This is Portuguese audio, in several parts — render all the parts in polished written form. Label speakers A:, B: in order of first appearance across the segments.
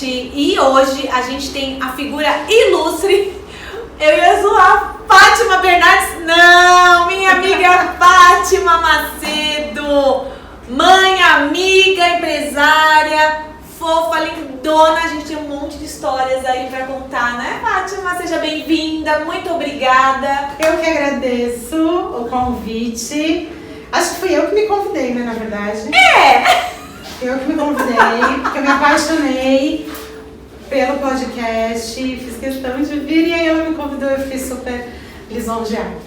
A: gente. E hoje a gente tem a figura ilustre. Eu ia zoar Fátima Bernardes. Não, minha amiga Fátima Macedo. Mãe, amiga, empresária, fofa, lindona. A gente tem um monte de histórias aí pra contar, né, Fátima? Seja bem-vinda, muito obrigada.
B: Eu que agradeço o convite. Acho que fui eu que me convidei, né, na verdade? Eu que me convidei, porque eu me apaixonei pelo podcast, fiz questão de vir e aí ela me convidou, eu fiquei super lisonjeada.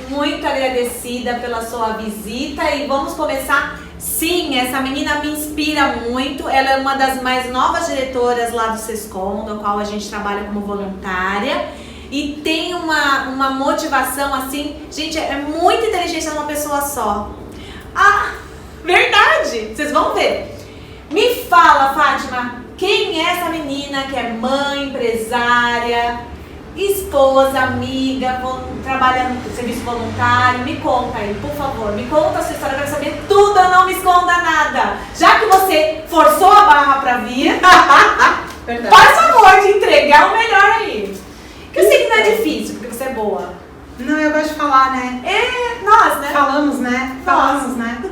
A: Muito agradecida pela sua visita e vamos começar. Sim, essa menina me inspira muito, ela é uma das mais novas diretoras lá do Sescom, no qual a gente trabalha como voluntária e tem uma motivação assim, gente, é muito inteligente numa pessoa só. Ah, verdade, vocês vão ver. Me fala, Fátima, quem é essa menina que é mãe, empresária, esposa, amiga, trabalha no serviço voluntário? Me conta aí, por favor, me conta a sua história, eu quero saber tudo, não me esconda nada. Já que você forçou a barra pra vir, faz favor de entregar o melhor aí. Que eu sei que não é difícil, porque você é boa.
B: Não, eu gosto de falar, né?
A: Nós, né?
B: Falamos, né?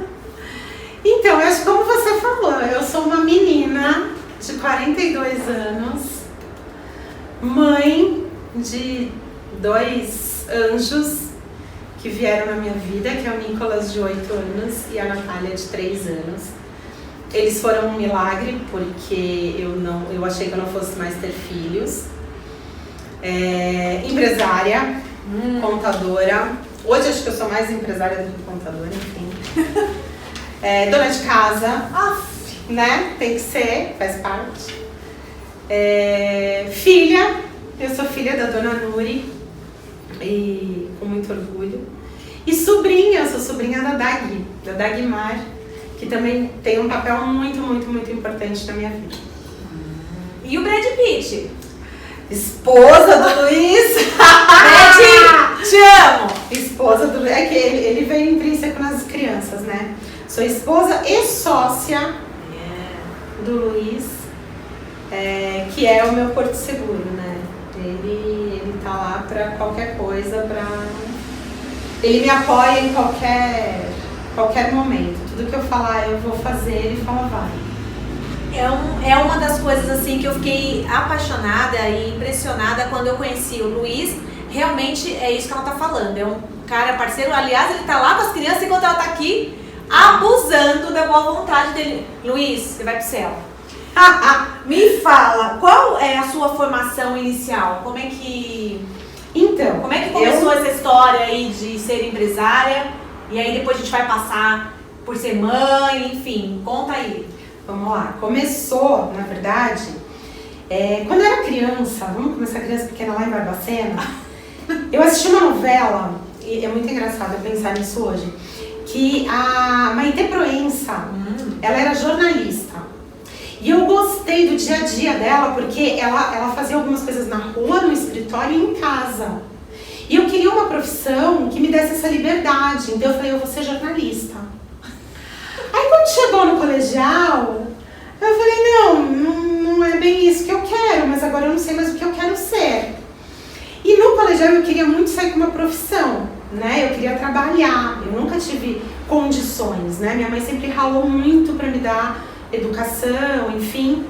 B: Então, eu acho que como você falou, eu sou uma menina de 42 anos, mãe de 2 anjos que vieram na minha vida, que é o Nicolas de 8 anos e a Natália de 3 anos. Eles foram um milagre porque eu achei que eu não fosse mais ter filhos. Empresária, contadora. Hoje acho que eu sou mais empresária do que contadora, enfim. Dona de casa, né? Tem que ser, faz parte. Filha, eu sou filha da Dona Nuri, e com muito orgulho. E sobrinha, eu sou sobrinha da Dagmar, que também tem um papel muito, muito, muito importante na minha vida.
A: E o Brad Pitt?
B: Esposa do Luiz!
A: Brad, te amo!
B: Esposa do Luiz, é que ele veio intrínseco nas crianças, né? Sou esposa e sócia do Luiz, que é o meu porto seguro, né? Ele tá lá pra qualquer coisa, ele me apoia em qualquer momento. Tudo que eu falar eu vou fazer, ele fala vai.
A: É uma das coisas assim que eu fiquei apaixonada e impressionada quando eu conheci o Luiz. Realmente é isso que ela tá falando. É um cara parceiro, aliás, ele tá lá com as crianças enquanto ela tá aqui abusando da boa vontade dele. Luiz, você vai pro céu. Me fala, qual é a sua formação inicial? Como é que começou essa história aí de ser empresária? E aí depois a gente vai passar por ser mãe, enfim, conta aí.
B: Vamos lá, começou, na verdade, quando eu era criança, vamos começar criança pequena lá em Barbacena, eu assisti uma novela, e é muito engraçado eu pensar nisso hoje, que a Maite Proença, ela era jornalista. E eu gostei do dia a dia dela, porque ela fazia algumas coisas na rua, no escritório e em casa. E eu queria uma profissão que me desse essa liberdade, então eu falei, eu vou ser jornalista. Aí quando chegou no colegial, eu falei, não é bem isso que eu quero, mas agora eu não sei mais o que eu quero ser. E no colegial eu queria muito sair com uma profissão, né? Eu queria trabalhar, eu nunca tive condições, né? Minha mãe sempre ralou muito pra me dar educação, enfim,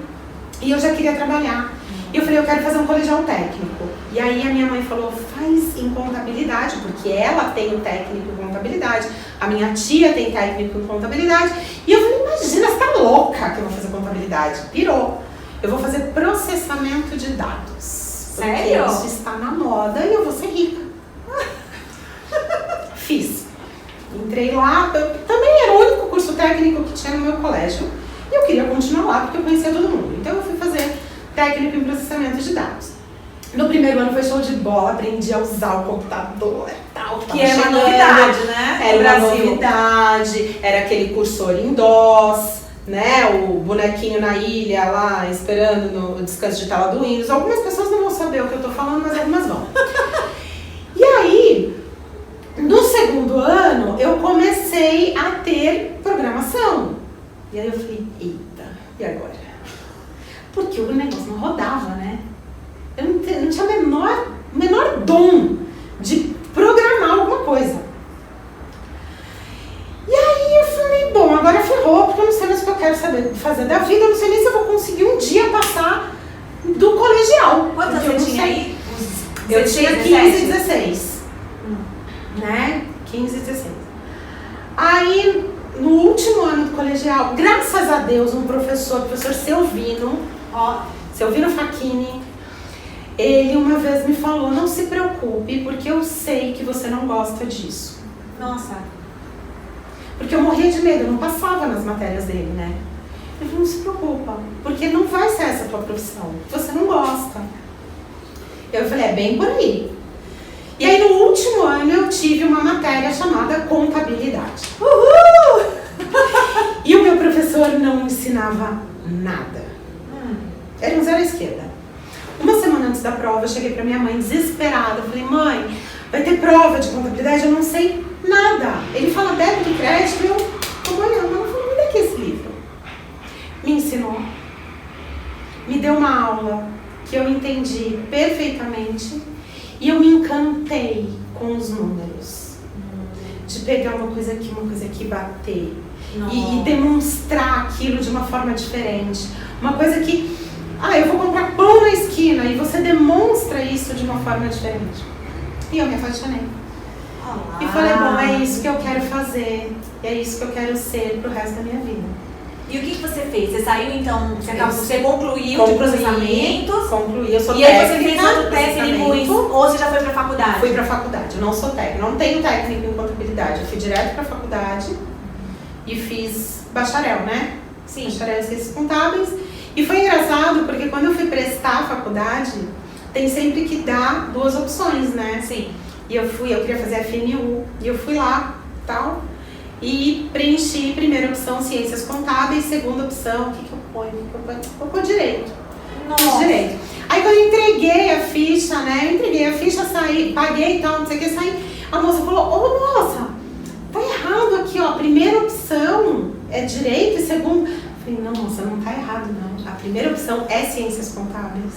B: e eu já queria trabalhar. E eu falei, eu quero fazer um colegial técnico. E aí a minha mãe falou, faz em contabilidade, porque ela tem o técnico em contabilidade, a minha tia tem técnico em contabilidade. E eu falei, imagina, você tá louca que eu vou fazer contabilidade? Pirou. Eu vou fazer processamento de dados.
A: Sério?
B: Porque isso está na moda e eu vou ser rica. Fiz. Entrei lá, também era o único curso técnico que tinha no meu colégio. E eu queria continuar lá porque eu conhecia todo mundo. Então eu fui fazer técnico em processamento de dados. No primeiro ano foi show de bola, aprendi a usar o computador e tal.
A: Que é uma novidade, né?
B: Era uma novidade, era aquele cursor em DOS, né? O bonequinho na ilha lá, esperando no descanso de tela do Windows. Algumas pessoas não vão saber o que eu tô falando, mas algumas vão. E aí, no segundo ano, eu comecei a ter programação. E aí eu falei, eita, e agora? Porque o negócio não rodava, né? Eu não tinha o menor dom de programar alguma coisa. E aí eu falei, bom, agora ferrou, porque eu não sei mais o que eu quero fazer da vida, eu não sei nem se eu vou conseguir um dia passar do colegial.
A: Quantos você tinha aí?
B: Eu tinha 15 e 16. Né? 15 e 16. Aí, no último ano do colegial, graças a Deus, um professor Selvino Facchini, ele uma vez me falou, não se preocupe, porque eu sei que você não gosta disso.
A: Nossa.
B: Porque eu morria de medo, eu não passava nas matérias dele, né? Ele falou, não se preocupa, porque não vai ser essa a tua profissão, você não gosta. Eu falei, é bem por aí. E aí no último ano eu tive uma matéria chamada contabilidade.
A: Uhul!
B: E o meu professor não ensinava nada. Era um zero à esquerda. Uma semana antes da prova eu cheguei pra minha mãe desesperada. Eu falei, mãe, vai ter prova de contabilidade, eu não sei nada. Ele fala débito e crédito, eu tô olhando. Ela falou, me dá aqui esse livro. Me ensinou. Me deu uma aula que eu entendi perfeitamente. E eu me encantei com os números. De pegar uma coisa aqui, bater. E demonstrar aquilo de uma forma diferente. Uma coisa que, eu vou comprar pão na esquina e você demonstra isso de uma forma diferente. E eu me apaixonei. E falei, bom, é isso que eu quero fazer. E é isso que eu quero ser pro resto da minha vida.
A: E o que você fez? Você saiu então, você concluiu de processamentos?
B: Concluí, eu sou
A: técnica. E aí você fez outro técnico ou você já foi pra faculdade?
B: Fui pra faculdade, eu não sou técnico, não tenho técnico em contabilidade. Eu fui direto pra faculdade e fiz bacharel, né?
A: Sim.
B: Bacharel em ciências contábeis. E foi engraçado porque quando eu fui prestar a faculdade, tem sempre que dar duas opções, né?
A: Sim.
B: E eu queria fazer FMU, e eu fui lá, tal. E preenchi primeira opção ciências contábeis, segunda opção, o que eu ponho? Eu ponho direito.
A: Nossa.
B: Direito. Aí quando eu entreguei a ficha, saí, paguei e tal, não sei o que, saí. A moça falou, ô moça, tá errado aqui, ó, a primeira opção é direito e segunda. Eu falei, não moça, não tá errado não. A primeira opção é ciências contábeis.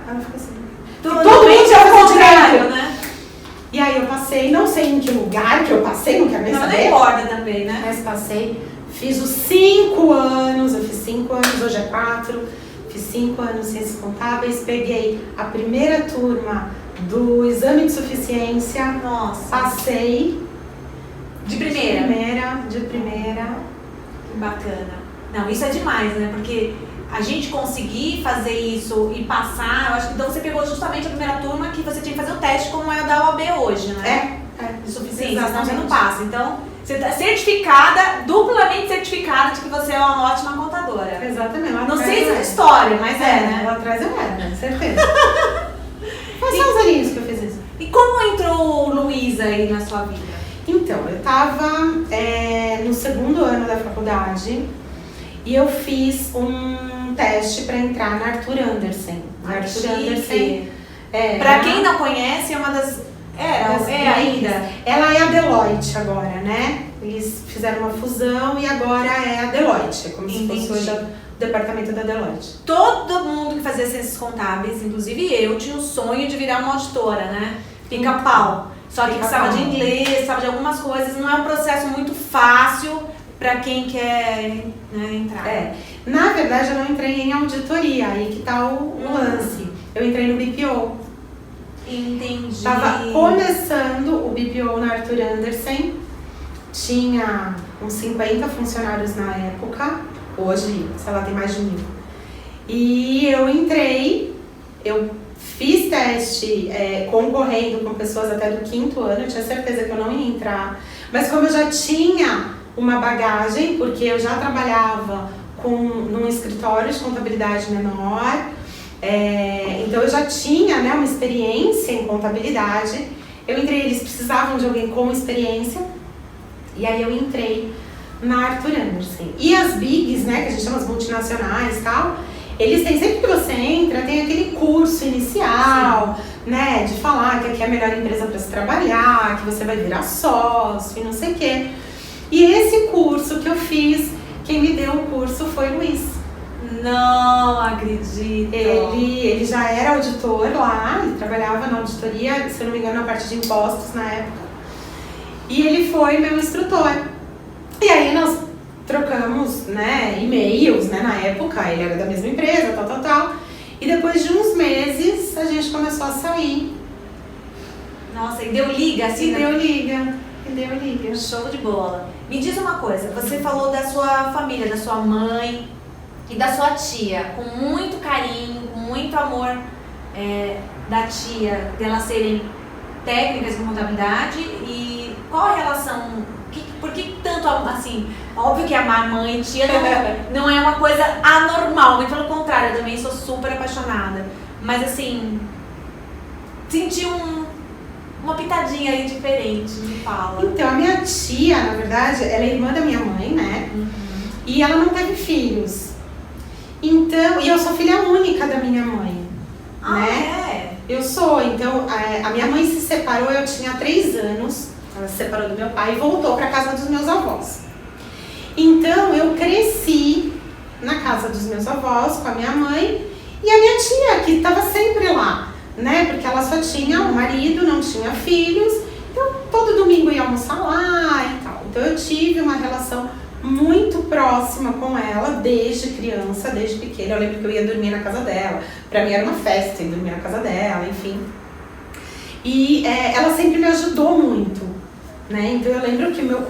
B: Ela ficou assim. Todo mundo já fazia direito,
A: né?
B: E aí eu passei, não sei em que lugar que eu passei, não quero nem saber.
A: Não importa também, né?
B: Mas passei, fiz os 5 anos, eu fiz 5 anos, hoje é 4, fiz 5 anos ciências contábeis, peguei a primeira turma do exame de suficiência,
A: nossa,
B: passei.
A: De primeira?
B: De primeira.
A: Que bacana. Não, isso é demais, né? Porque a gente conseguir fazer isso e passar, eu acho que então você pegou justamente a primeira turma que você tinha que fazer o teste como é o da OAB hoje, né?
B: De
A: suficiência, senão você não passa. Então, você está certificada, duplamente certificada de que você é uma ótima contadora.
B: Exatamente.
A: Não sei se é história, mas né?
B: Lá atrás eu era, né? Certeza. Faz só uns aninhos que eu fiz isso.
A: E como entrou o Luiz aí na sua vida?
B: Então, eu tava no segundo ano da faculdade e eu fiz um teste para entrar na Arthur Andersen.
A: Arthur Andersen. Pra quem não conhece, é uma das... ainda.
B: Ela é a Deloitte agora, né? Eles fizeram uma fusão e agora é a Deloitte. É como se fosse hoje o departamento da Deloitte.
A: Todo mundo que fazia ciências contábeis, inclusive eu, tinha o sonho de virar uma auditora, né? Pica-pau. Só que precisava de inglês, precisava de algumas coisas. Não é um processo muito fácil para quem quer, né, entrar.
B: Na verdade, eu não entrei em auditoria. Aí que tá o lance. Eu entrei no BPO.
A: Entendi.
B: Tava começando o BPO na Arthur Andersen. Tinha uns 50 funcionários na época. Hoje, sei lá, tem mais de 1000. E eu entrei, eu fiz teste concorrendo com pessoas até do 5º ano, eu tinha certeza que eu não ia entrar. Mas como eu já tinha uma bagagem, porque eu já trabalhava num escritório de contabilidade menor, então eu já tinha, né, uma experiência em contabilidade, eu entrei, eles precisavam de alguém com experiência, e aí eu entrei na Arthur Andersen. E as bigs, né, que a gente chama as multinacionais e tal, eles têm, sempre que você entra, tem aquele curso inicial, né, de falar que aqui é a melhor empresa para se trabalhar, que você vai virar sócio e não sei o quê. E esse curso que eu fiz, quem me deu o curso foi o Luiz.
A: Não acredito.
B: Ele já era auditor lá, ele trabalhava na auditoria, se eu não me engano, na parte de impostos na época. E ele foi meu instrutor. E aí nós trocamos, né, e-mails, né, na época, ele era da mesma empresa, tal. E depois de uns meses, a gente começou a sair.
A: Nossa, e deu liga, assim?
B: E deu liga.
A: Show de bola. Me diz uma coisa, você falou da sua família, da sua mãe e da sua tia, com muito carinho, com muito amor da tia, delas serem técnicas em contabilidade, e qual a relação, por que tanto, assim, óbvio que amar mãe e tia não é uma coisa anormal, muito pelo contrário, eu também sou super apaixonada, mas assim, senti uma pitadinha aí diferente, me fala.
B: Então, a minha tia, na verdade, ela é irmã da minha mãe, né? Uhum. E ela não teve filhos. Então, e eu sou filha única da minha mãe. Né? Eu sou. Então, a minha mãe se separou, eu tinha 3 anos. Ela se separou do meu pai e voltou para casa dos meus avós. Então, eu cresci na casa dos meus avós com a minha mãe e a minha tia, que estava sempre lá. Né? Porque ela só tinha um marido, não tinha filhos, então todo domingo ia almoçar lá e tal. Então eu tive uma relação muito próxima com ela desde criança, desde pequena. Eu lembro que eu ia dormir na casa dela, pra mim era uma festa ir dormir na casa dela, enfim. E ela sempre me ajudou muito, né? Então eu lembro que o meu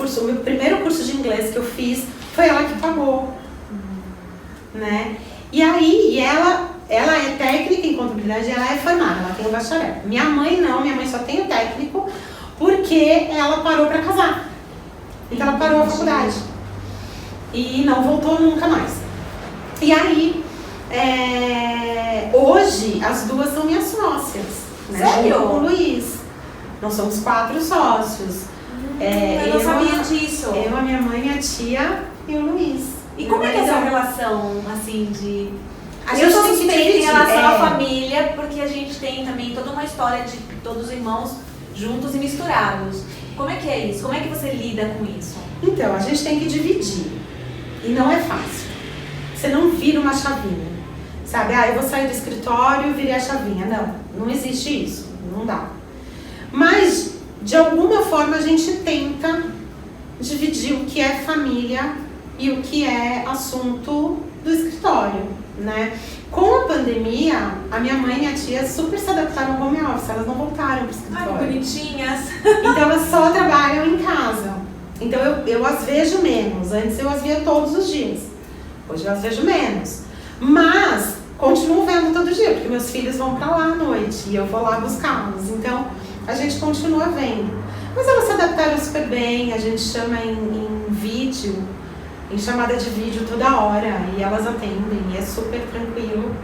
B: primeiro curso de inglês que eu fiz foi ela que pagou, né? E aí, ela é técnica em contabilidade, ela é formada, ela tem o bacharel. Minha mãe não, minha mãe só tem o técnico porque ela parou para casar. Então ela parou a faculdade e não voltou nunca mais. E aí, hoje as duas são minhas sócias, né?
A: Sério?
B: Com o Luiz. Nós somos 4 sócios.
A: Eu não sabia disso.
B: Eu, a minha mãe, minha tia e o Luiz.
A: E como é que é essa relação, assim, de...
B: Eu sou
A: suspeita em relação à família, porque a gente tem também toda uma história de todos os irmãos juntos e misturados. Como é que é isso? Como é que você lida com isso?
B: Então, a gente tem que dividir. E não é fácil. Você não vira uma chavinha. Sabe? Eu vou sair do escritório e virei a chavinha. Não existe isso. Não dá. Mas, de alguma forma, a gente tenta dividir o que é família e o que é assunto do escritório. Né? Com a pandemia, a minha mãe e minha tia super se adaptaram ao home office, elas não voltaram para o escritório.
A: Ai, bonitinhas!
B: Então elas só trabalham em casa. Então eu as vejo menos. Antes eu as via todos os dias. Hoje eu as vejo menos. Mas continuo vendo todo dia, porque meus filhos vão para lá à noite e eu vou lá buscá-los. Então a gente continua vendo. Mas elas se adaptaram super bem, a gente chama em vídeo, em chamada de vídeo toda hora, e elas atendem, e é super tranquilo.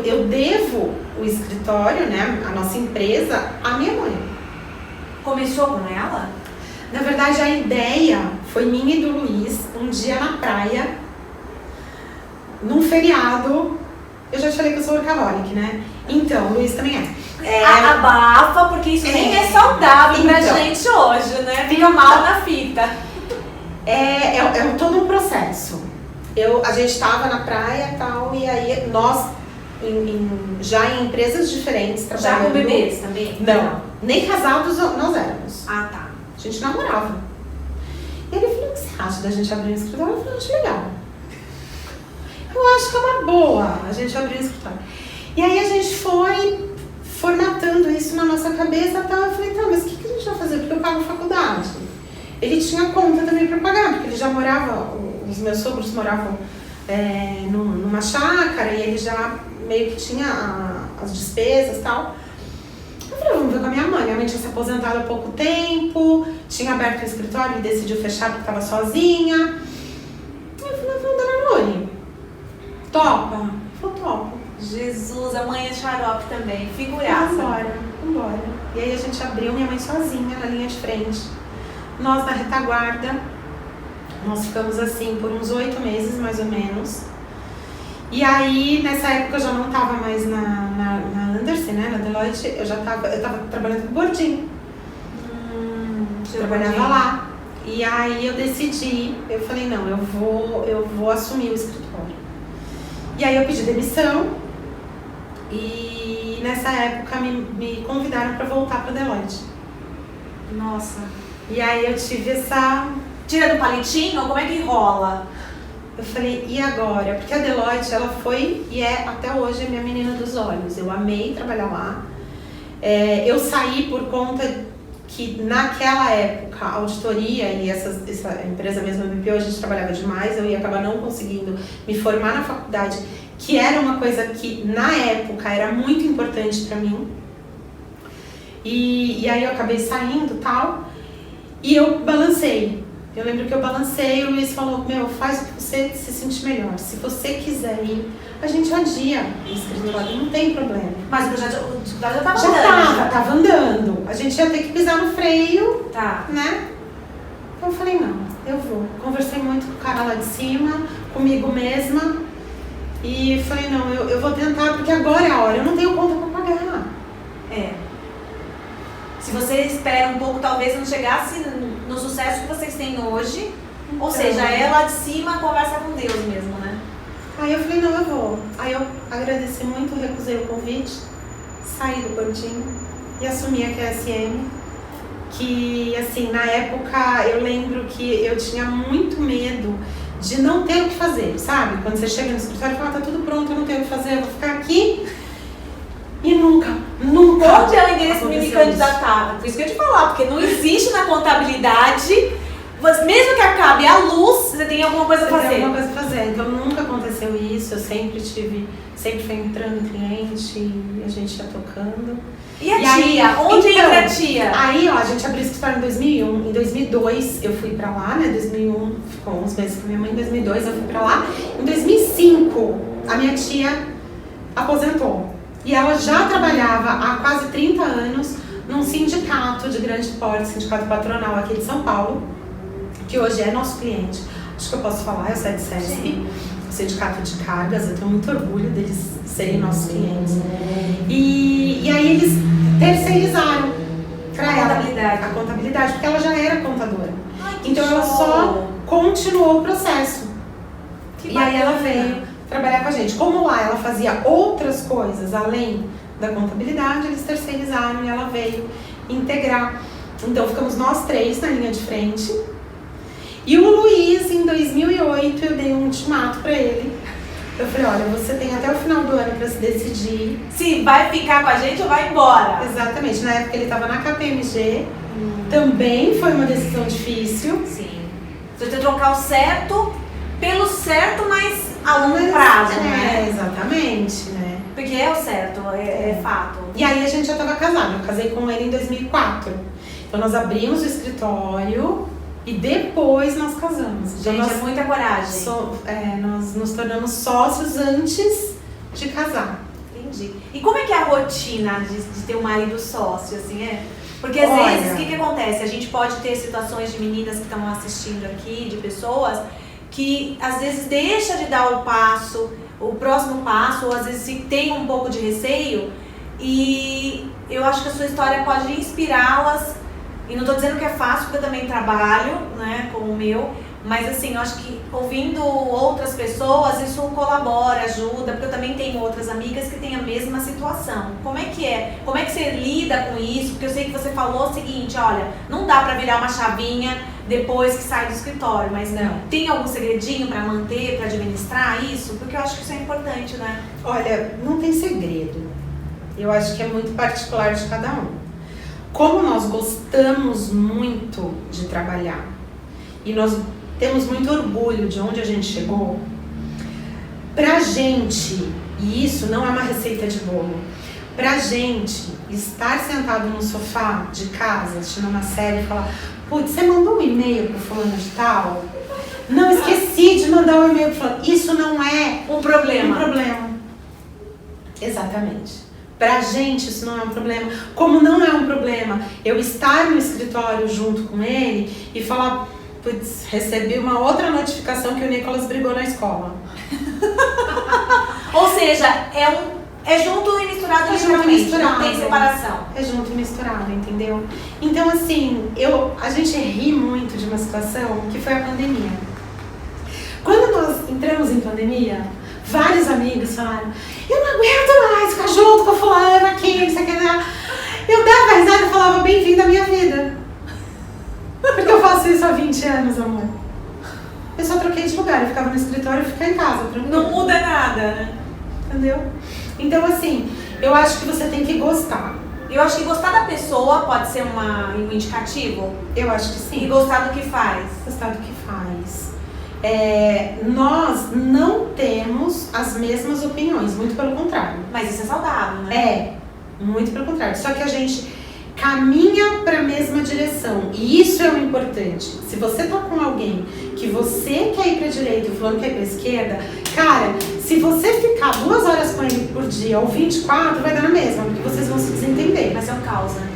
B: Eu devo o escritório, né, a nossa empresa, à minha mãe.
A: Começou com ela?
B: Na verdade, a ideia foi minha e do Luiz, um dia na praia, num feriado. Eu já te falei que eu sou workaholic, né? Então, o Luiz também é.
A: Abafa, porque isso nem é saudável pra
B: então,
A: gente hoje, né? Fica mal na fita.
B: É todo um processo. A gente estava na praia e tal, e aí nós, já em empresas diferentes, trabalhando...
A: Já com bebês também?
B: Não, nem casados nós éramos.
A: Ah, tá.
B: A gente namorava. E ele falou, o que você acha da gente abrir um escritório? Eu falei, acho legal. Eu acho que é uma boa a gente abrir um escritório. E aí a gente foi formatando isso na nossa cabeça e tal. Eu falei, tá, mas o que a gente vai fazer? Porque eu pago faculdade. Ele tinha conta também para pagar, porque ele já morava, os meus sogros moravam numa chácara e ele já meio que tinha as despesas e tal. Eu falei, vamos ver com a minha mãe. Minha mãe tinha se aposentado há pouco tempo, tinha aberto o escritório e decidiu fechar porque estava sozinha. Aí eu falei, vamos, dona Nuri, topa? Eu falei, topo.
A: Jesus, a mãe é xarope também, figuraça.
B: Vambora. E aí a gente abriu, minha mãe sozinha na linha de frente. Nós na retaguarda, nós ficamos assim por uns 8 meses mais ou menos. E aí nessa época eu já não estava mais na Andersen, né, na Deloitte, eu tava trabalhando com o Gordinho. Eu trabalhava lá. E aí eu decidi, eu falei, não, eu vou assumir o escritório. E aí eu pedi demissão e nessa época me convidaram para voltar para Deloitte.
A: Nossa.
B: E aí eu tive essa...
A: Tira do palitinho? Como é que rola?
B: Eu falei, e agora? Porque a Deloitte, ela foi e é até hoje a minha menina dos olhos. Eu amei trabalhar lá. Eu saí por conta que naquela época a auditoria e essa empresa mesmo, a BPO, a gente trabalhava demais. Eu ia acabar não conseguindo me formar na faculdade, que era uma coisa que na época era muito importante para mim. E aí eu acabei saindo e tal. E eu balancei. Eu lembro que eu balancei e o Luiz falou, faz o que você se sentir melhor. Se você quiser ir, a gente adia o escritório, não tem problema.
A: Mas o escritório já estava andando.
B: Tava andando. A gente ia ter que pisar no freio,
A: tá,
B: né? Então eu falei, não, eu vou. Conversei muito com o cara lá de cima, comigo mesma. E falei, não, eu vou tentar, porque agora é a hora, eu não tenho conta pra pagar.
A: Se você espera um pouco, talvez não chegasse no sucesso que vocês têm hoje. Então, ou seja, é lá de cima, conversa com Deus mesmo, né?
B: Aí eu falei, não, eu vou. Aí eu agradeci muito, recusei o convite, saí do Portinho e assumi a QSM. Que, assim, na época eu lembro que eu tinha muito medo de não ter o que fazer, sabe? Quando você chega no escritório e fala, tá tudo pronto, eu não tenho o que fazer, eu vou ficar aqui. E nunca.
A: Onde ela iria me candidatar? Por isso que eu te falar, porque não existe na contabilidade, mesmo que acabe a luz, você tem alguma coisa a fazer.
B: Tem alguma coisa a fazer. Então nunca aconteceu isso, eu sempre foi entrando cliente e a gente ia tocando.
A: E a tia? Onde entra a tia?
B: Aí, ó, a gente abriu o escritório em 2001. Em 2002 eu fui pra lá, né? 2001, ficou uns meses com minha mãe. Em 2002 eu fui pra lá. Em 2005, a minha tia aposentou. E ela já trabalhava há quase 30 anos num sindicato de grande porte, sindicato patronal aqui de São Paulo, que hoje é nosso cliente. Acho que eu posso falar, é o SEDCESP, o sindicato de cargas. Eu tenho muito orgulho deles serem nossos clientes. E aí eles terceirizaram para ela a contabilidade, porque ela já era contadora. Então ela só continuou o processo. E aí ela veio trabalhar com a gente. Como lá ela fazia outras coisas além da contabilidade, eles terceirizaram e ela veio integrar. Então ficamos nós três na linha de frente. E o Luiz, em 2008, eu dei um ultimato para ele. Eu falei, olha, você tem até o final do ano para se decidir
A: se vai ficar com a gente ou vai embora.
B: Exatamente. Na época ele estava na KPMG. Também foi uma decisão difícil.
A: Sim. Você tem que trocar o certo pelo certo, mas a longo prazo, né?
B: Exatamente, né?
A: Porque é o certo, é fato.
B: E aí a gente já estava casado. Eu casei com ele em 2004. Então nós abrimos o escritório e depois nós casamos. Então,
A: gente, é muita coragem.
B: Nós nos tornamos sócios antes de casar.
A: Entendi. E como é que é a rotina de ter um marido sócio, assim, Porque às vezes, o que acontece? A gente pode ter situações de meninas que estão assistindo aqui, de pessoas que às vezes deixa de dar o próximo passo, ou às vezes tem um pouco de receio, e eu acho que a sua história pode inspirá-las. E não estou dizendo que é fácil, porque eu também trabalho, né, como o meu, mas assim, eu acho que ouvindo outras pessoas, isso colabora, ajuda, porque eu também tenho outras amigas que têm a mesma situação. Como é que é? Como é que você lida com isso? Porque eu sei que você falou o seguinte, olha, não dá para virar uma chavinha depois que sai do escritório, mas não. Tem algum segredinho para manter, para administrar isso? Porque eu acho que isso é importante, né?
B: Olha, não tem segredo. Eu acho que é muito particular de cada um. Como nós gostamos muito de trabalhar e nós temos muito orgulho de onde a gente chegou, pra gente, e isso não é uma receita de bolo, pra gente estar sentado no sofá de casa, assistindo uma série e falar, putz, você mandou um e-mail pro fulano de tal? Não, esqueci de mandar um e-mail pro fulano. Isso não é
A: um problema.
B: Exatamente. Pra gente isso não é um problema. Como não é um problema eu estar no escritório junto com ele e falar, putz, recebi uma outra notificação que o Nicolas brigou na escola.
A: Ou seja, é junto e misturado, literalmente, não tem separação.
B: É junto e misturado, entendeu? Então assim, a gente ri muito de uma situação que foi a pandemia. Quando nós entramos em pandemia, vários amigos falaram, eu não aguento mais ficar junto com a fulana aqui, não sei o que lá. Eu dava risada e falava, bem-vindo à minha vida. Porque eu faço isso há 20 anos, amor. Eu só troquei de lugar, eu ficava no escritório e ficava em casa, tranquilo.
A: Não muda nada, né?
B: Entendeu? Então, assim, eu acho que você tem que gostar.
A: Eu acho que gostar da pessoa pode ser um indicativo.
B: Eu acho que sim.
A: E gostar do que faz.
B: Gostar do que faz. Nós não temos as mesmas opiniões, muito pelo contrário.
A: Mas isso é saudável, né?
B: Muito pelo contrário. Só que a gente caminha para a mesma direção. E isso é o importante. Se você tá com alguém que você quer ir para a direita e o fulano quer ir para a esquerda, cara, se você ficar 2 horas com ele por dia ou 24, vai dar na mesma, porque vocês vão se desentender.
A: Mas é um caos, né?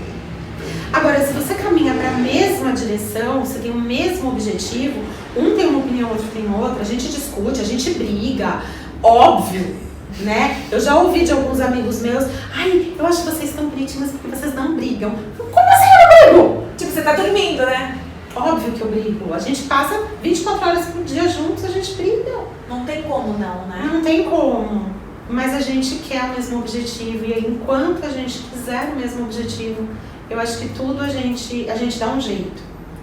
B: Agora, se você caminha para a mesma direção, você tem o mesmo objetivo, um tem uma opinião, outro tem outra, a gente discute, a gente briga, óbvio, né? Eu já ouvi de alguns amigos meus, ai, eu acho que vocês estão vítimas porque vocês não brigam. Como assim eu não brigo?
A: Tipo, você tá dormindo, né?
B: Óbvio que eu brigo. A gente passa 24 horas por dia juntos, a gente briga.
A: Não tem como não, né?
B: Não tem como. Mas a gente quer o mesmo objetivo e enquanto a gente quiser o mesmo objetivo, eu acho que tudo a gente dá um jeito.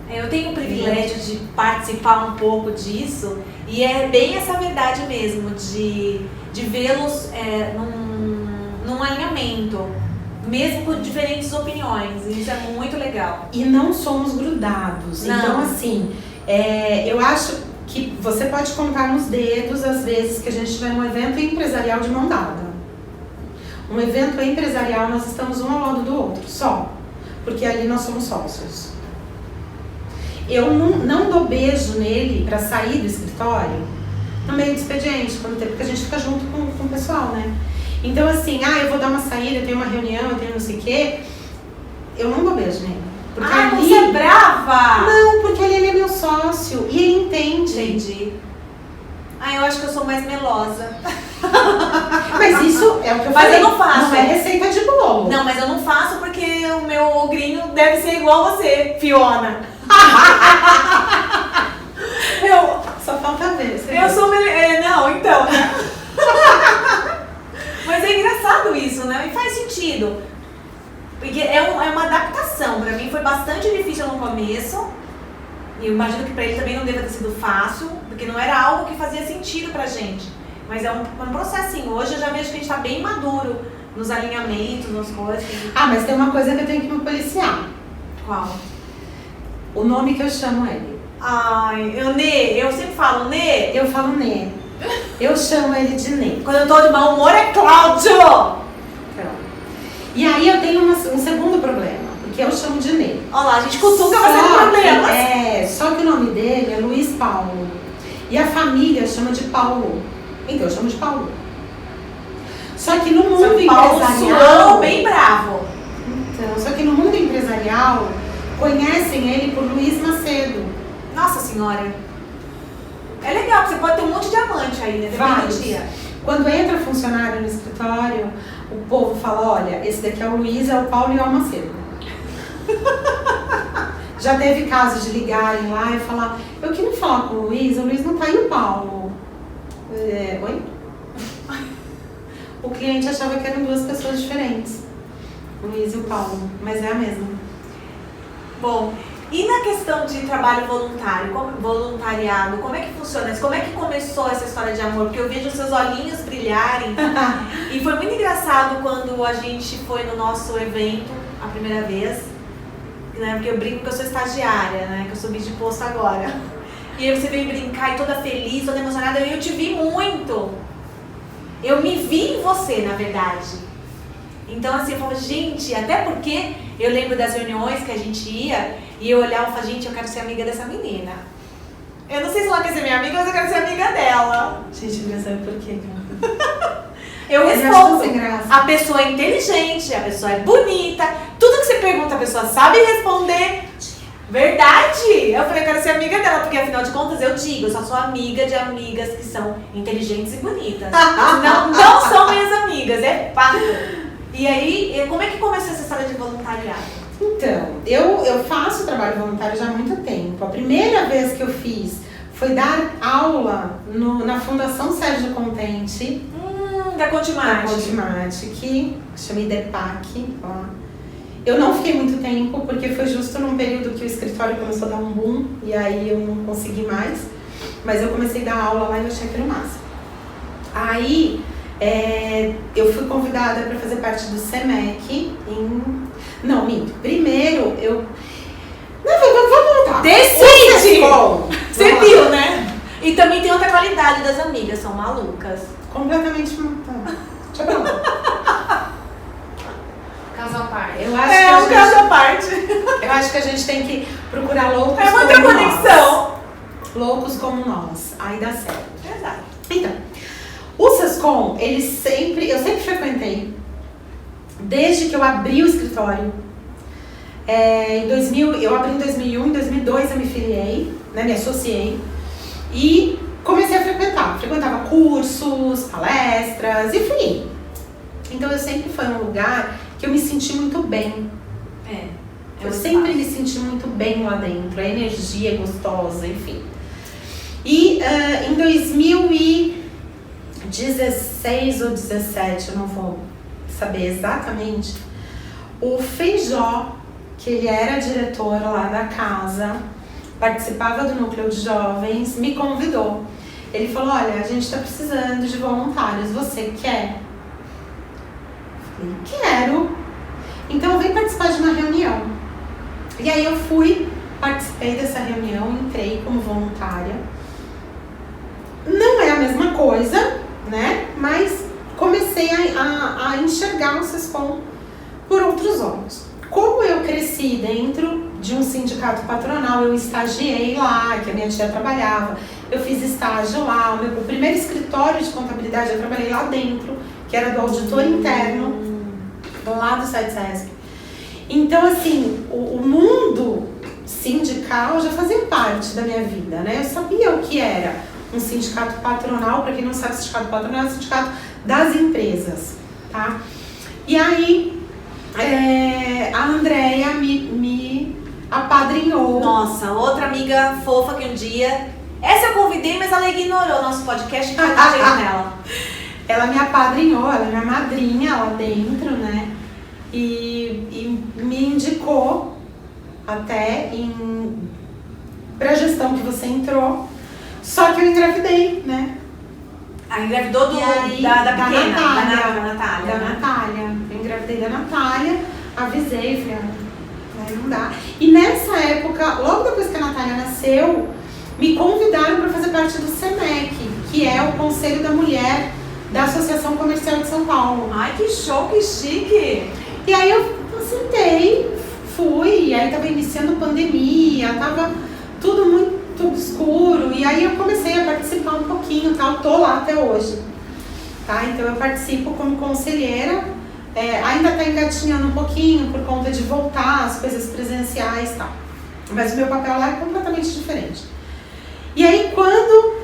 A: Eu tenho o privilégio de participar um pouco disso e é bem essa verdade mesmo, de vê-los num alinhamento, mesmo com diferentes opiniões. Isso é muito legal.
B: E não somos grudados.
A: Não.
B: Então, assim, eu acho que você pode contar nos dedos as vezes que a gente vai num evento empresarial de mão dada. Um evento empresarial, nós estamos um ao lado do outro, só. Porque ali nós somos sócios. Eu não dou beijo nele pra sair do escritório no meio do expediente, porque a gente fica junto com o pessoal, né? Então, assim, eu vou dar uma saída, eu tenho uma reunião, eu tenho não sei o quê, eu não dou beijo nele. Porque
A: você é brava!
B: Não, porque ele é meu sócio e ele entende.
A: Entendi. Eu acho que eu sou mais melosa.
B: Mas isso é o que eu falei.
A: Mas eu não faço.
B: Não é receita de bolo.
A: Não, mas eu não faço porque o meu ogrinho deve ser igual a você, Fiona.
B: Só falta ver.
A: Eu sou... não, então, né? Mas é engraçado isso, né? E faz sentido. Porque é uma adaptação. Pra mim foi bastante difícil no começo. E eu imagino que pra ele também não deva ter sido fácil, porque não era algo que fazia sentido pra gente. Mas é um processinho. Hoje eu já vejo que a gente tá bem maduro nos alinhamentos, nas coisas.
B: Mas tem uma coisa que eu tenho que me policiar.
A: Qual?
B: O nome que eu chamo ele.
A: Eu sempre falo Nê.
B: Eu falo Nê. Eu chamo ele de Nê.
A: Quando eu tô de mau humor é Cláudio.
B: Então. E aí eu tenho um segundo problema, porque eu chamo de Nê.
A: Olha lá, a gente cutuca, mas tem problemas.
B: Só que o nome dele é Luiz Paulo. E a família chama de Paulo. Então eu chamo de Paulo. Só que no mundo empresarial...
A: bem bravo.
B: Então, só que no mundo empresarial, conhecem ele por Luiz Macedo.
A: Nossa senhora. É legal, porque você pode ter um monte de diamante aí, né?
B: Vários. Quando entra funcionário no escritório, o povo fala, olha, esse daqui é o Luiz, é o Paulo e é o Macedo. Já teve casos de ligarem lá e falar, eu queria falar com o Luiz não tá aí o Paulo. Oi? O cliente achava que eram 2 pessoas diferentes, o Luiz e o Paulo, mas é a mesma.
A: Bom, e na questão de trabalho voluntariado, como é que funciona isso? Como é que começou essa história de amor? Porque eu vejo os seus olhinhos brilharem e foi muito engraçado quando a gente foi no nosso evento a primeira vez, né? Porque eu brinco que eu sou estagiária, né? Que eu subi de posto agora. E aí você veio brincar e toda feliz, toda emocionada, e eu te vi muito. Eu me vi em você, na verdade. Então assim, eu falo, gente, até porque eu lembro das reuniões que a gente ia e eu olhava e falava, gente, eu quero ser amiga dessa menina. Eu não sei se ela quer ser minha amiga, mas eu quero ser amiga dela.
B: Gente, eu não sei por quê.
A: Eu respondo. A pessoa é inteligente, a pessoa é bonita, tudo que você pergunta a pessoa sabe responder. Verdade! Eu falei, eu quero ser amiga dela, porque afinal de contas eu digo, eu só sou amiga de amigas que são inteligentes e bonitas. não são minhas amigas, é fato. E aí, como é que começou essa história de voluntariado?
B: Então, eu faço trabalho voluntário já há muito tempo. A primeira vez que eu fiz foi dar aula na Fundação Sérgio Contente.
A: Da Contimate.
B: Da Contimate, que chamei DEPAC. Ó. Eu não fiquei muito tempo, porque foi justo num período que o escritório começou a dar um boom, e aí eu não consegui mais. Mas eu comecei a dar aula lá e eu achei aquilo massa. Aí, eu fui convidada para fazer parte do SEMEC Não, minto. Primeiro, vamos voltar.
A: Decide! Você viu, né? E também tem outra qualidade das amigas, são malucas.
B: Completamente maluca. Deixa eu ver.
C: Caso à parte.
B: Eu acho
A: Caso à parte.
B: Eu acho que a gente tem que procurar loucos
A: como nós. É muita conexão.
B: Loucos como nós. Aí dá certo.
A: Exato.
B: Então, o SESCOM, eu sempre frequentei, desde que eu abri o escritório. Eu abri em 2001, em 2002 eu me filiei, né, me associei e comecei a frequentar. Frequentava cursos, palestras, enfim. Então eu sempre fui um lugar que eu me senti muito bem. Eu sempre me senti muito bem lá dentro, a energia é gostosa, enfim. E em 2016 ou 17, eu não vou saber exatamente, o Feijó, que ele era diretor lá da casa, participava do núcleo de jovens, me convidou. Ele falou, olha, a gente está precisando de voluntários, você quer? Eu falei, quero. Então vem participar de uma reunião. E aí eu fui, participei dessa reunião, entrei como voluntária. Não é a mesma coisa, né? Mas comecei a enxergar o SESCOM por outros olhos. Como eu cresci dentro de um sindicato patronal, eu estagiei lá, que a minha tia trabalhava, eu fiz estágio lá, o primeiro escritório de contabilidade eu trabalhei lá dentro, que era do auditor interno, lá do SESC. Então, assim, o mundo sindical já fazia parte da minha vida, né? Eu sabia o que era um sindicato patronal. Para quem não sabe, sindicato patronal é o sindicato das empresas, tá? E aí, a Andréia me apadrinhou.
A: Nossa, outra amiga fofa que um dia... Essa eu convidei, mas ela ignorou o nosso podcast e vai dar jeito nela.
B: Ela me apadrinhou, ela é minha madrinha lá dentro, né? E me indicou até pra gestão que você entrou. Só que eu engravidei, né?
A: Engravidou da pequena, da
B: Natália. Eu engravidei da Natália, avisei, falei, não dá. E nessa época, logo depois que a Natália nasceu, me convidaram para fazer parte do SEMEC, que é o Conselho da Mulher da Associação Comercial de São Paulo.
A: Ai, que show, que chique!
B: E aí eu sentei, fui, aí tava iniciando pandemia, tava tudo muito obscuro, e aí eu comecei a participar um pouquinho, tal, tô lá até hoje, tá? Então eu participo como conselheira, ainda tá engatinhando um pouquinho por conta de voltar as coisas presenciais e tal, mas o meu papel lá é completamente diferente. E aí quando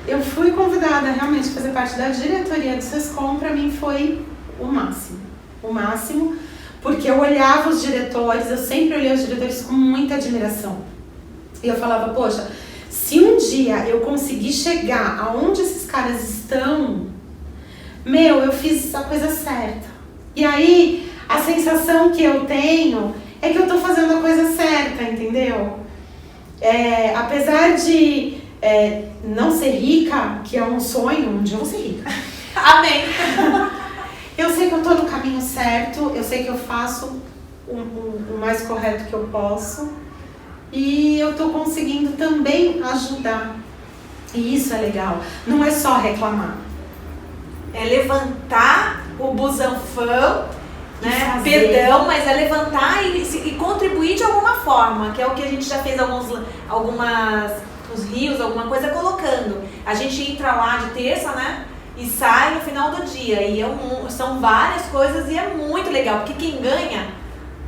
B: eu fui convidada realmente a fazer parte da diretoria do SESCOM, pra mim foi o máximo, porque eu olhava os diretores, eu sempre olhei os diretores com muita admiração. E eu falava, poxa, se um dia eu conseguir chegar aonde esses caras estão, eu fiz a coisa certa. E aí, a sensação que eu tenho é que eu tô fazendo a coisa certa, entendeu? Apesar de não ser rica, que é um sonho, um dia eu vou ser rica.
A: Amém!
B: Eu sei que eu tô no caminho certo, eu sei que eu faço o mais correto que eu posso. E eu tô conseguindo também ajudar. E isso é legal. Não é só reclamar.
A: É levantar o busanfão, né? Perdão, mas é levantar e contribuir de alguma forma, que é o que a gente já fez os rios, alguma coisa colocando. A gente entra lá de terça, né? E sai no final do dia. E são várias coisas e é muito legal, porque quem ganha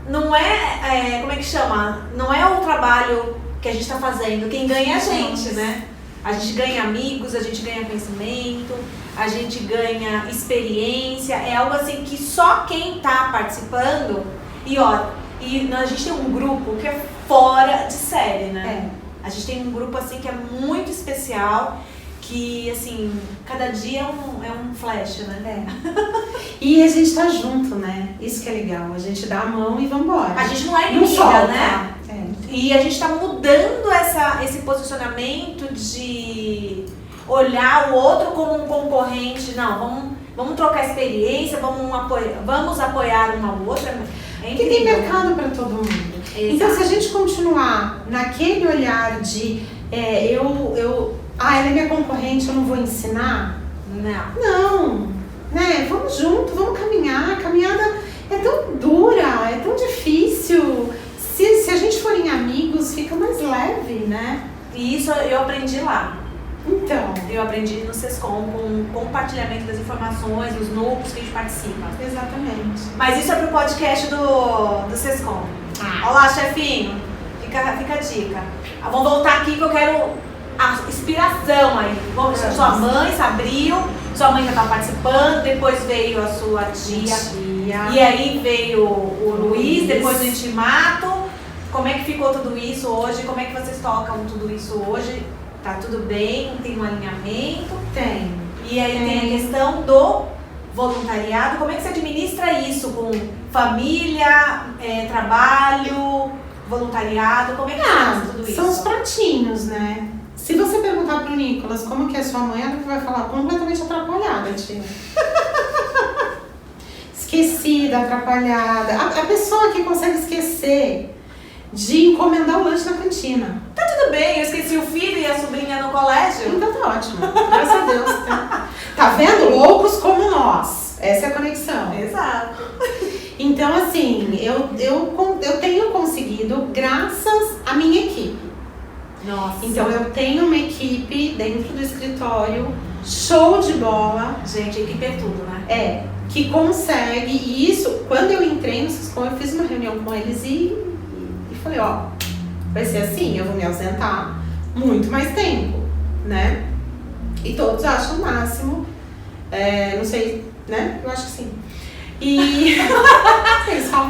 A: não como é que chama? Não é o trabalho que a gente está fazendo, quem ganha é a gente, né? A gente ganha amigos, a gente ganha conhecimento, a gente ganha experiência, é algo assim que só quem está participando, e a gente tem um grupo que é fora de série, né? A gente tem um grupo assim que é muito especial, que assim, cada dia é um flash, né?
B: E a gente tá junto, né? Isso que é legal. A gente dá a mão e vambora.
A: A gente não é inimiga,
B: solta,
A: né? E a gente tá mudando esse posicionamento de olhar o outro como um concorrente. Não, vamos trocar experiência, vamos apoiar uma ou outra.
B: Porque tem mercado para todo mundo. Exato. Então, se a gente continuar naquele olhar de ela é minha concorrente, eu não vou ensinar. Não, né? Vamos junto, vamos caminhar. A caminhada é tão dura, é tão difícil. Se a gente for em amigos, fica mais leve, né?
A: E isso eu aprendi lá.
B: Então,
A: eu aprendi no SESCOM com o compartilhamento das informações, dos núcleos que a gente participa.
B: Exatamente.
A: Mas isso é pro podcast do SESCOM. Olá, chefinho. Fica a dica. Vamos voltar aqui que eu quero a inspiração aí. Sua mãe se abriu, sua mãe já estava participando, depois veio a sua tia. E aí veio o Luiz, depois o Intimato. Como é que ficou tudo isso hoje? Como é que vocês tocam tudo isso hoje? Tá tudo bem? Tem um alinhamento?
B: Tem.
A: E aí tem a questão do voluntariado. Como é que você administra isso com família, trabalho, voluntariado? Como é que você faz tudo isso?
B: São os pratinhos, né? Se você perguntar pro Nicolas como que é sua mãe, ela vai falar completamente atrapalhada, tia. Esquecida, atrapalhada. A pessoa que consegue esquecer de encomendar o lanche na cantina.
A: Tá tudo bem, eu esqueci o filho e a sobrinha no colégio.
B: Então tá ótimo, graças a Deus. Tá vendo? Loucos como nós. Essa é a conexão.
A: Exato.
B: Então, assim, eu tenho conseguido graças à minha equipe.
A: Nossa.
B: Então, eu tenho uma equipe dentro do escritório, show de bola.
A: Gente, a equipe é tudo, né?
B: Que consegue. E isso, quando eu entrei no SESCOM, eu fiz uma reunião com eles e falei, vai ser assim, eu vou me ausentar muito mais tempo, né? E todos acham o máximo. Não sei, né? Eu acho que sim. E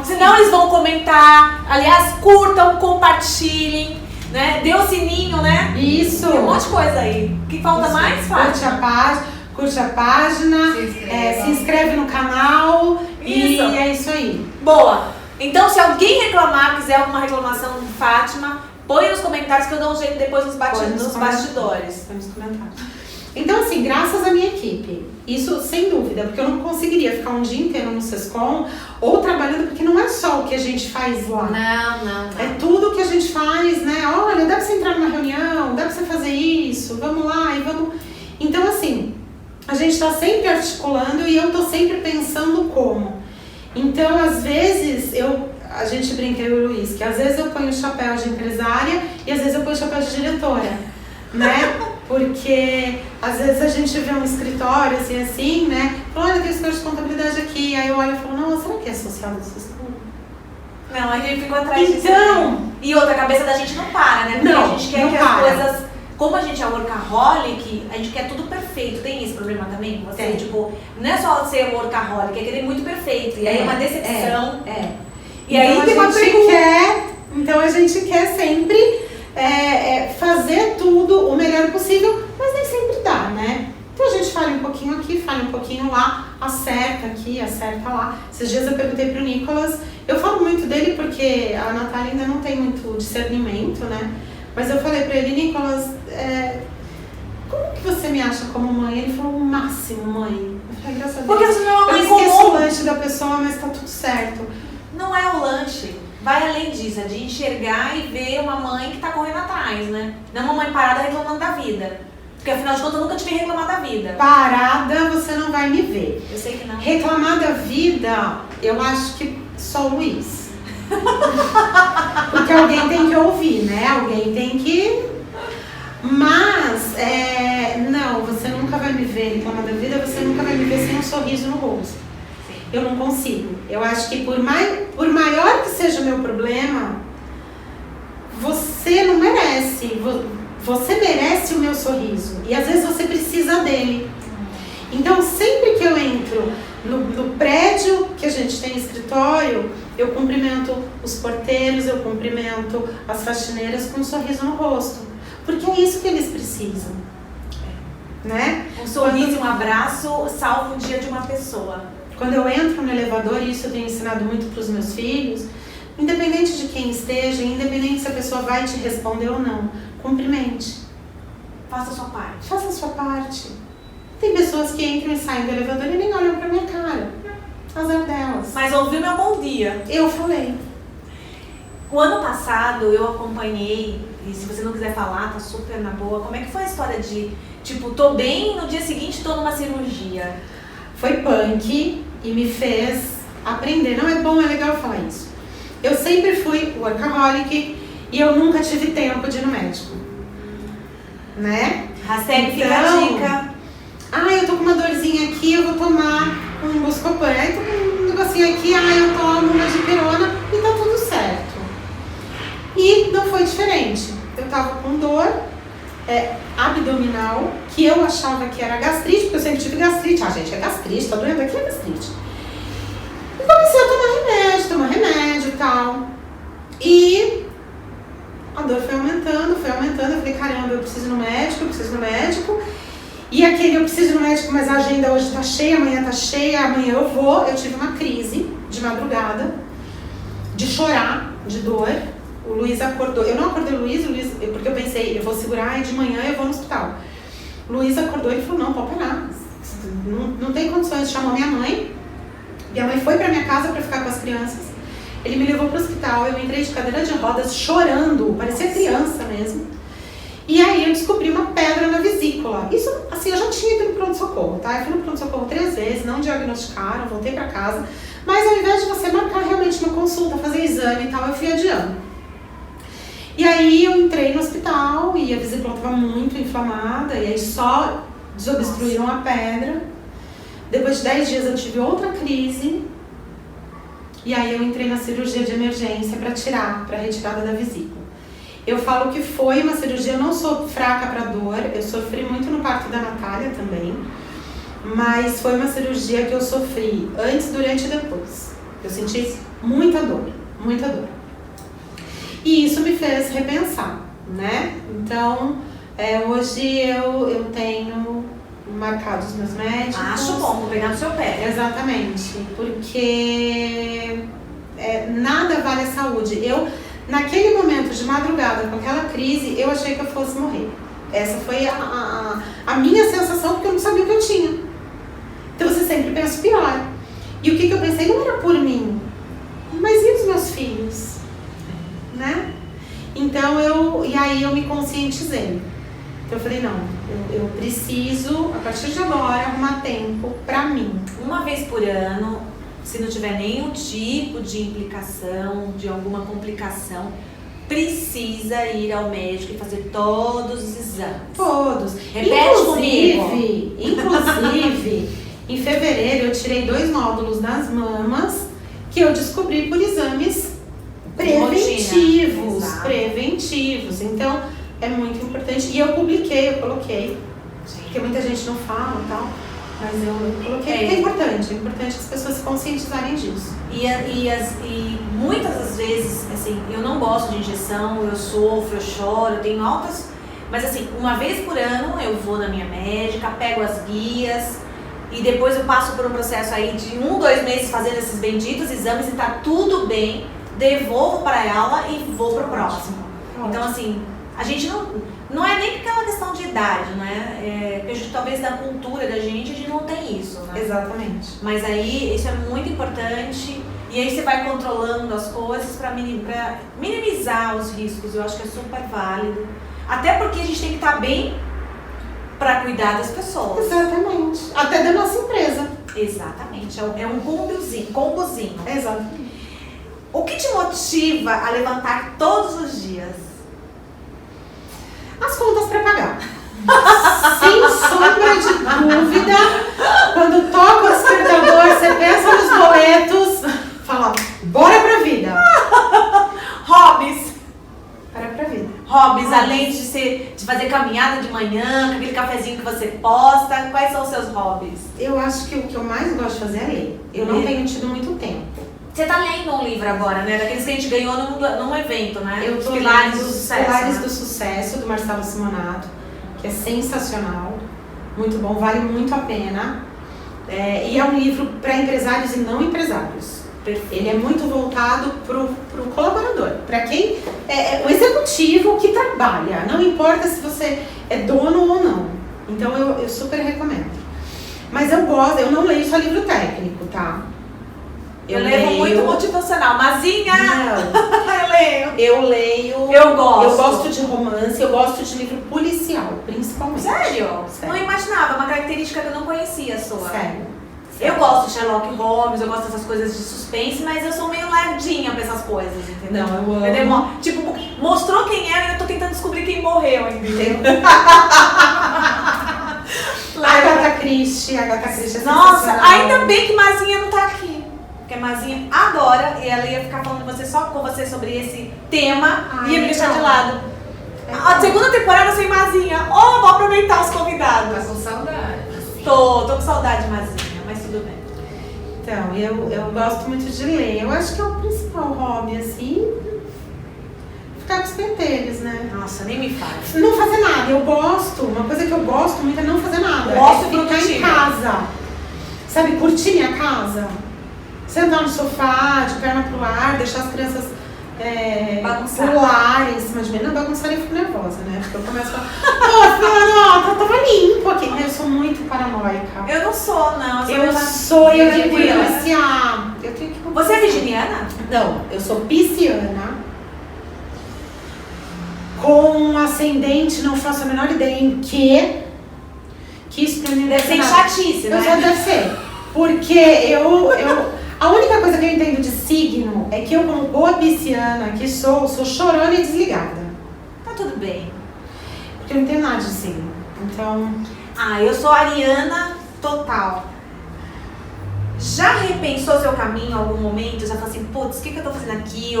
A: senão eles vão comentar, aliás, curtam, compartilhem, né? Dê o sininho, né?
B: Isso.
A: Tem um monte de coisa aí. O que falta mais, Fátima?
B: Curte a página, se inscreve no canal. E é isso aí.
A: Boa! Então, se alguém quiser alguma reclamação de Fátima, põe nos comentários que eu dou um jeito depois nos bastidores.
B: Põe nos comentários. Então, assim, graças à minha equipe, isso sem dúvida, porque eu não conseguiria ficar um dia inteiro no SESCOM ou trabalhando, porque não é só o que a gente faz lá.
A: Não.
B: É tudo o que a gente faz, né? Olha, dá pra você entrar numa reunião, dá pra você fazer isso, vamos lá e vamos... Então, assim, a gente tá sempre articulando e eu tô sempre pensando como. Então, às vezes, a gente brinca, eu e o Luiz, que às vezes eu ponho o chapéu de empresária e às vezes eu ponho o chapéu de diretora, né? Porque às vezes a gente vê um escritório assim, né? Fala, olha, tem esse curso de contabilidade aqui. Aí eu olho e falo, não, será que é social desse estudo?
A: Não, a gente ficou atrás disso.
B: Então...
A: E outra, a cabeça da gente não para, né? Porque
B: não,
A: a gente quer que as coisas... Como a gente é workaholic, a gente quer tudo perfeito. Tem esse problema também com você? Tipo, não é só ser workaholic, é querer muito perfeito. E aí é uma decepção. E
B: então,
A: aí tem uma pergunta.
B: Então a gente quer sempre fazer tudo o melhor possível, mas nem sempre dá, né? Então a gente fala um pouquinho aqui, fala um pouquinho lá, acerta aqui, acerta lá. Esses dias eu perguntei pro Nicolas, eu falo muito dele porque a Natália ainda não tem muito discernimento, né? Mas eu falei pra ele, Nicolas, como que você me acha como mãe? Ele falou, o máximo, mãe. Eu falei, graças a Deus.
A: Porque você não é uma mãe comum.
B: Eu esqueço o lanche da pessoa, mas tá tudo certo.
A: Não é o lanche. Vai além disso, é de enxergar e ver uma mãe que tá correndo atrás, né? Não uma mãe parada reclamando da vida. Porque afinal de contas eu nunca te vi reclamar da vida.
B: Parada você não vai me ver.
A: Eu sei que não.
B: Reclamar da vida, eu acho que só o Luiz. Porque alguém tem que ouvir, né? Alguém tem que... Mas, não, você nunca vai me ver reclamar da vida, você nunca vai me ver sem um sorriso no rosto.
A: Sim.
B: Eu não consigo. Eu acho que por maior que seja o meu problema, você não merece. Você merece o meu sorriso. E às vezes você precisa dele. Então, sempre que eu entro No prédio que a gente tem escritório, eu cumprimento os porteiros, eu cumprimento as faxineiras com um sorriso no rosto. Porque é isso que eles precisam. Né?
A: Um sorriso, um abraço salva o dia de uma pessoa.
B: Quando eu entro no elevador, e isso eu tenho ensinado muito para os meus filhos, independente de quem esteja, independente se a pessoa vai te responder ou não, cumprimente.
A: Faça a sua parte.
B: Faça a sua parte. Tem pessoas que entram e saem do elevador e nem olham pra minha cara. Azar delas.
A: Mas ouviu meu bom dia.
B: Eu falei.
A: O ano passado eu acompanhei, e se você não quiser falar, tá super na boa, como é que foi a história de, tipo, tô bem, no dia seguinte tô numa cirurgia?
B: Foi punk e me fez aprender. Não é bom, é legal falar isso. Eu sempre fui workaholic e eu nunca tive tempo de ir no médico. Né?
A: Hashtag fica a dica.
B: Eu tô com uma dorzinha aqui, eu vou tomar um Buscopan. Aí tô com um negocinho aqui, eu tomo uma dipirona e tá tudo certo. E não foi diferente. Eu tava com dor abdominal, que eu achava que era gastrite, porque eu sempre tive gastrite. Gente, é gastrite, tá doendo aqui, é gastrite. E comecei a tomar remédio e tal. E a dor foi aumentando. Eu falei, caramba, eu preciso ir no médico. E aquele, eu preciso ir no médico, mas a agenda hoje tá cheia, amanhã tá cheia, amanhã eu vou. Eu tive uma crise de madrugada, de chorar, de dor. O Luiz acordou. Eu não acordei o Luiz, porque eu pensei, eu vou segurar e de manhã eu vou no hospital. O Luiz acordou e falou, não, pode parar. Não tem condições. Chamou minha mãe. Minha mãe foi pra minha casa pra ficar com as crianças. Ele me levou pro hospital. Eu entrei de cadeira de rodas chorando. Parecia criança mesmo. E aí eu descobri uma pedra na vesícula. Isso, assim, eu já tinha ido no pronto-socorro, tá? Eu fui no pronto-socorro 3 vezes, não diagnosticaram, voltei pra casa. Mas ao invés de você marcar realmente uma consulta, fazer exame e tal, eu fui adiando. E aí eu entrei no hospital e a vesícula estava muito inflamada. E aí só desobstruíram a pedra. Depois de 10 dias eu tive outra crise. E aí eu entrei na cirurgia de emergência para retirada da vesícula. Eu falo que foi uma cirurgia, eu não sou fraca para dor, eu sofri muito no parto da Natália também, mas foi uma cirurgia que eu sofri antes, durante e depois. Eu senti muita dor, muita dor. E isso me fez repensar, né? Então, hoje eu tenho marcado os meus médicos.
A: Acho bom, vou pegar no seu pé.
B: Exatamente, porque nada vale a saúde. Naquele momento de madrugada, com aquela crise, eu achei que eu fosse morrer. Essa foi a minha sensação, porque eu não sabia o que eu tinha. Então você sempre pensa o pior. E o que eu pensei não era por mim, mas e os meus filhos? Né? Então e aí eu me conscientizei. Então eu falei, não, eu preciso, a partir de agora, arrumar tempo pra mim.
A: Uma vez por ano, se não tiver nenhum tipo de implicação, de alguma complicação, precisa ir ao médico e fazer todos os exames.
B: Todos.
A: Repete comigo.
B: Inclusive, em fevereiro eu tirei 2 nódulos das mamas que eu descobri por exames preventivos. Então, é muito importante. E eu coloquei, porque muita gente não fala e tal. Mas eu coloquei porque é importante as pessoas se conscientizarem disso.
A: E muitas das vezes, assim, eu não gosto de injeção, eu sofro, eu choro, eu tenho altas... Mas assim, uma vez por ano eu vou na minha médica, pego as guias e depois eu passo por um processo aí de 1, 2 meses fazendo esses benditos exames e tá tudo bem, devolvo para ela e vou pro próximo. Então assim, a gente não é nem aquela questão de idade, né? Porque talvez da cultura da gente não tem isso, né?
B: Exatamente.
A: Mas aí isso é muito importante e aí você vai controlando as coisas para minimizar os riscos. Eu acho que é super válido. Até porque a gente tem que estar bem para cuidar das pessoas.
B: Exatamente. Até da nossa empresa.
A: Exatamente. É um combozinho.
B: Exatamente.
A: O que te motiva a levantar todos os dias?
B: As contas para pagar. Sem sombra de dúvida, quando toca o despertador, você pensa nos boletos, fala, bora pra vida.
A: Hobbies.
B: Bora pra vida.
A: Hobbies, além de fazer caminhada de manhã, com aquele cafezinho que você posta, quais são os seus hobbies?
B: Eu acho que o que eu mais gosto de fazer é ler. Eu não tenho tido muito tempo.
A: Você tá lendo um livro agora, né? Daqueles que a gente ganhou num evento, né?
B: Eu tô
A: Pilares
B: lendo
A: do
B: Os
A: Sucesso.
B: Pilares
A: né?
B: do Sucesso, do Marcelo Simonato, que é sensacional, muito bom, vale muito a pena. E é um livro para empresários e não empresários.
A: Perfeito.
B: Ele é muito voltado pro colaborador, para quem o executivo que trabalha, não importa se você é dono ou não. Então eu super recomendo. Mas eu não leio só livro técnico, tá?
A: Eu leio muito motivacional. Mazinha!
B: Não.
A: Eu leio.
B: Eu leio.
A: Eu gosto.
B: Eu gosto de romance, eu gosto de livro policial, principalmente.
A: Sério?
B: Sério.
A: Não imaginava, uma característica que eu não conhecia sua.
B: Sério.
A: Eu gosto de Sherlock Holmes, eu gosto dessas coisas de suspense, mas eu sou meio lerdinha pra essas coisas, entendeu?
B: Não, eu amo.
A: Tipo, mostrou quem é e eu tô tentando descobrir quem morreu, entendeu?
B: Agatha Christie é
A: Nossa,
B: sensacional.
A: ainda bem que Mazinha não tá aqui. Porque Mazinha adora e ela ia ficar falando com você sobre esse tema e ia me deixar de lado. A segunda temporada sem Mazinha. Oh, vou aproveitar os convidados.
C: Tá com saudade.
A: Tô com saudade de Mazinha, mas tudo bem.
B: Então, eu gosto muito de ler. Eu acho que é o principal hobby, assim. Ficar com os pentelhos, né?
A: Nossa, nem me fale.
B: Não fazer nada. Eu gosto. Uma coisa que eu gosto muito é não fazer nada.
A: Gosto
B: É ficar em
A: produtiva.
B: casa. Sabe, curtir minha casa. Sentar no sofá, de perna pro ar, deixar as crianças
A: Bagunçar.
B: pularem em cima de mim. Não, bagunçar eu fico nervosa, né? Porque eu começo a falar, não, tava limpo aqui. Eu sou muito paranoica.
A: Eu não sou, não.
B: Eu tenho que
A: tranquila.
B: policiar. Eu tenho que
A: Você é virginiana?
B: Não, eu sou pisciana. Com ascendente, não faço a menor ideia em que isso pra mim
A: Deve ser
B: nada.
A: chatice,
B: Eu
A: né?
B: já deve ser. Porque a única coisa que eu entendo de signo é que eu, como boa pisciana que sou chorona e desligada.
A: Tá tudo bem.
B: Porque eu não entendo nada de signo. Então,
A: Eu sou ariana total. Já repensou seu caminho em algum momento? Já falou assim, putz, o que eu tô fazendo aqui?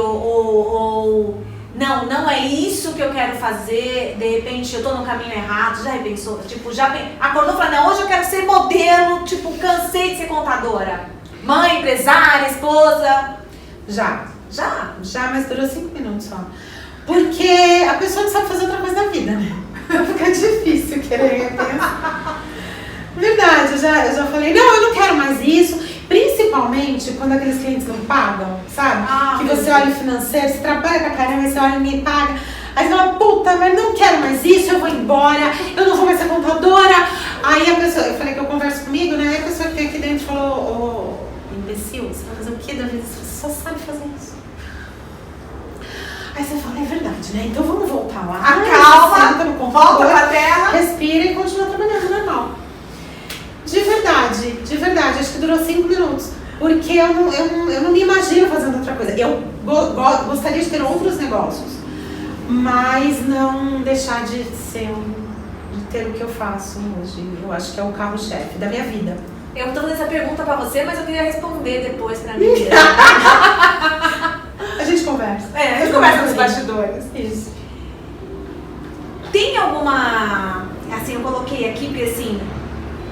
A: Não é isso que eu quero fazer. De repente eu tô no caminho errado. Já repensou? Tipo, acordou e falou, não, hoje eu quero ser modelo. Tipo, cansei de ser contadora. Mãe, empresária, esposa.
B: já,
A: Já?
B: mas durou 5 minutos só. Porque a pessoa não sabe fazer outra coisa da vida, né? Fica difícil querer repensar. Verdade, eu já falei, não, eu não quero mais isso. Principalmente quando aqueles clientes não pagam, sabe? Que você olha o financeiro, você trabalha pra caramba, você olha e ninguém paga. Aí você fala, puta, mas não quero mais isso, eu vou embora, eu não vou mais ser contadora. Aí a pessoa, eu falei que eu converso comigo, né? Aí a pessoa que tem aqui dentro falou, imbecil, você vai fazer o que da vida? Você só sabe fazer isso. Aí você fala, é verdade, né? Então vamos voltar lá.
A: Acalma,
B: senta no computador,
A: volta pra terra.
B: respira e continua trabalhando normal. De verdade, acho que durou 5 minutos. Porque eu não me imagino fazendo outra coisa. Eu gostaria de ter outros negócios, mas não deixar de ter o que eu faço hoje. Eu acho que é o carro-chefe da minha vida.
A: Eu tô fazendo essa pergunta pra você, mas eu queria responder depois pra mim.
B: A gente conversa.
A: A gente conversa nos bastidores.
B: Isso.
A: Tem alguma... Assim, eu coloquei aqui, porque assim...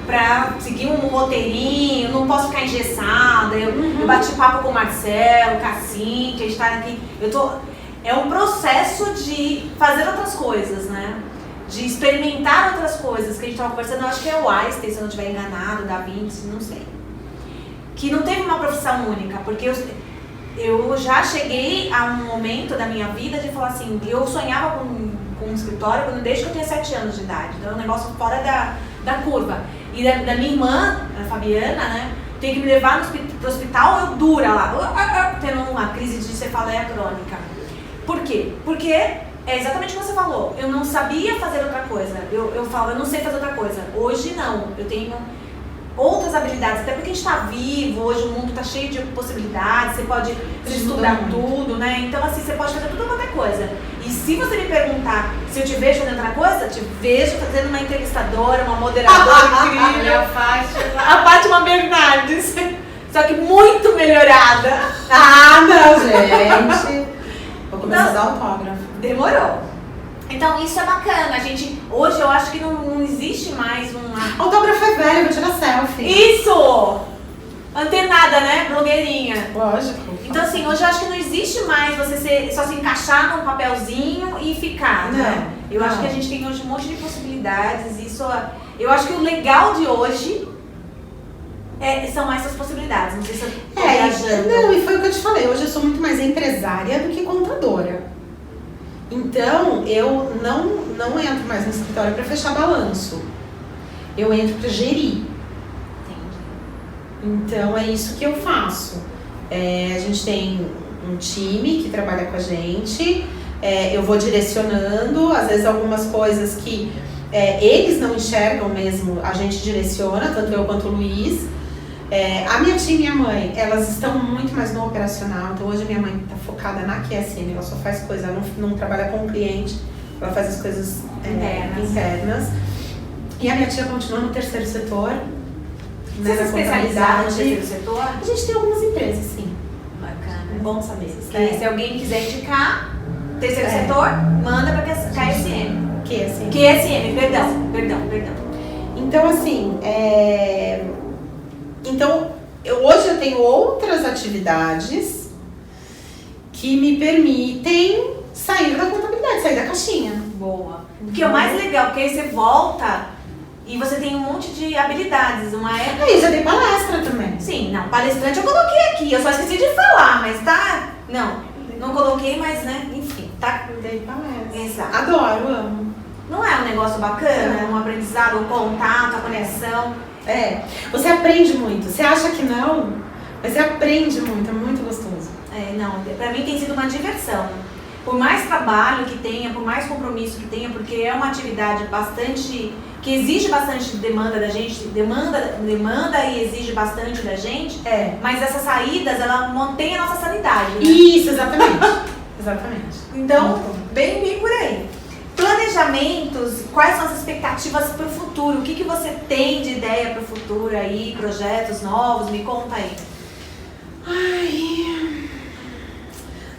A: Pra seguir um roteirinho, não posso ficar engessada. Eu bati papo com o Marcelo, com a Cintia, a gente tá aqui. É um processo de fazer outras coisas, né? De experimentar outras coisas que a gente tava conversando. Eu acho que é o Einstein, se eu não estiver enganado, Da Vinci, não sei. Que não teve uma profissão única, porque eu já cheguei a um momento da minha vida de falar assim, eu sonhava com um escritório desde que eu tinha 7 anos de idade. Então é um negócio fora da curva. E da minha irmã, a Fabiana, né, tem que me levar pro hospital, eu dura lá, tendo uma crise de cefaleia crônica. Por quê? Porque é exatamente o que você falou, eu não sabia fazer outra coisa, eu falo, eu não sei fazer outra coisa. Hoje não, eu tenho outras habilidades, até porque a gente tá vivo, hoje o mundo tá cheio de possibilidades, você pode estudar tudo, né? Então assim, você pode fazer tudo qualquer coisa. E se você me perguntar se eu te vejo fazendo outra coisa, te vejo fazendo uma entrevistadora, uma moderadora incrível. A Fátima Bernardes. Só que muito melhorada.
B: Não, gente. Vou começar a dar autógrafo.
A: Demorou. Então isso é bacana. Hoje eu acho que não existe mais uma...
B: Autógrafo é velho, vou tirar filha?
A: Isso! Antenada, né? Blogueirinha.
B: Lógico.
A: Então, assim, hoje eu acho que não existe mais você só se encaixar num papelzinho e ficar, né? Eu acho que a gente tem hoje um monte de possibilidades. Eu acho que o legal de hoje são essas possibilidades. Não sei se eu tô viajando.
B: Não, e foi o que eu te falei. Hoje eu sou muito mais empresária do que contadora. Então, eu não entro mais no escritório para fechar balanço. Eu entro para gerir. Então é isso que eu faço. A gente tem um time que trabalha com a gente, eu vou direcionando, às vezes algumas coisas que eles não enxergam mesmo, a gente direciona, tanto eu quanto o Luiz. A minha tia e minha mãe, elas estão muito mais no operacional, então hoje a minha mãe está focada na QSM, ela só faz coisa, ela não trabalha com o cliente, ela faz as coisas internas. E a minha tia continua no terceiro setor.
A: Você se especializar no terceiro setor?
B: A gente tem algumas empresas, sim.
A: Bacana.
B: Bom saber.
A: Se alguém quiser indicar terceiro setor, manda para KSM.
B: QSM,
A: perdão.
B: Então, assim, hoje eu tenho outras atividades que me permitem sair da contabilidade, sair da caixinha.
A: Boa. Porque é o mais legal, porque aí você volta e você tem um monte de habilidades.
B: Aí já dei palestra também.
A: Sim, não, palestrante eu coloquei aqui, eu só esqueci de falar, mas tá... Não coloquei, mas né, enfim, tá...
B: Dei palestra.
A: Exato.
B: Adoro, amo.
A: Não é um negócio bacana? Um aprendizado, um contato, a conexão?
B: Você aprende muito. Você acha que não, mas você aprende muito, é muito gostoso.
A: Pra mim tem sido uma diversão. Por mais trabalho que tenha, por mais compromisso que tenha, porque é uma atividade que exige bastante demanda da gente, demanda e exige bastante da gente, mas essas saídas, ela mantém a nossa sanidade, né?
B: Isso, exatamente.
A: Então, bem por aí. Planejamentos, quais são as expectativas para o futuro? O que você tem de ideia para o futuro aí, projetos novos? Me conta aí.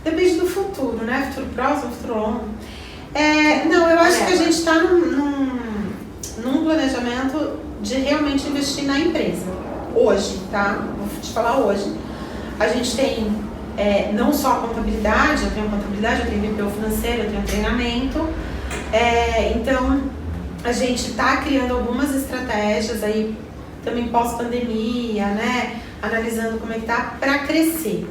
B: Depende do futuro, né? Futuro próximo, futuro longo. Eu acho que a gente está num planejamento de realmente investir na empresa. Hoje, tá? Vou te falar hoje. A gente tem não só a contabilidade, eu tenho VPO financeiro, eu tenho treinamento. Então, a gente está criando algumas estratégias aí, também pós-pandemia, né? Analisando como é que tá, para crescer.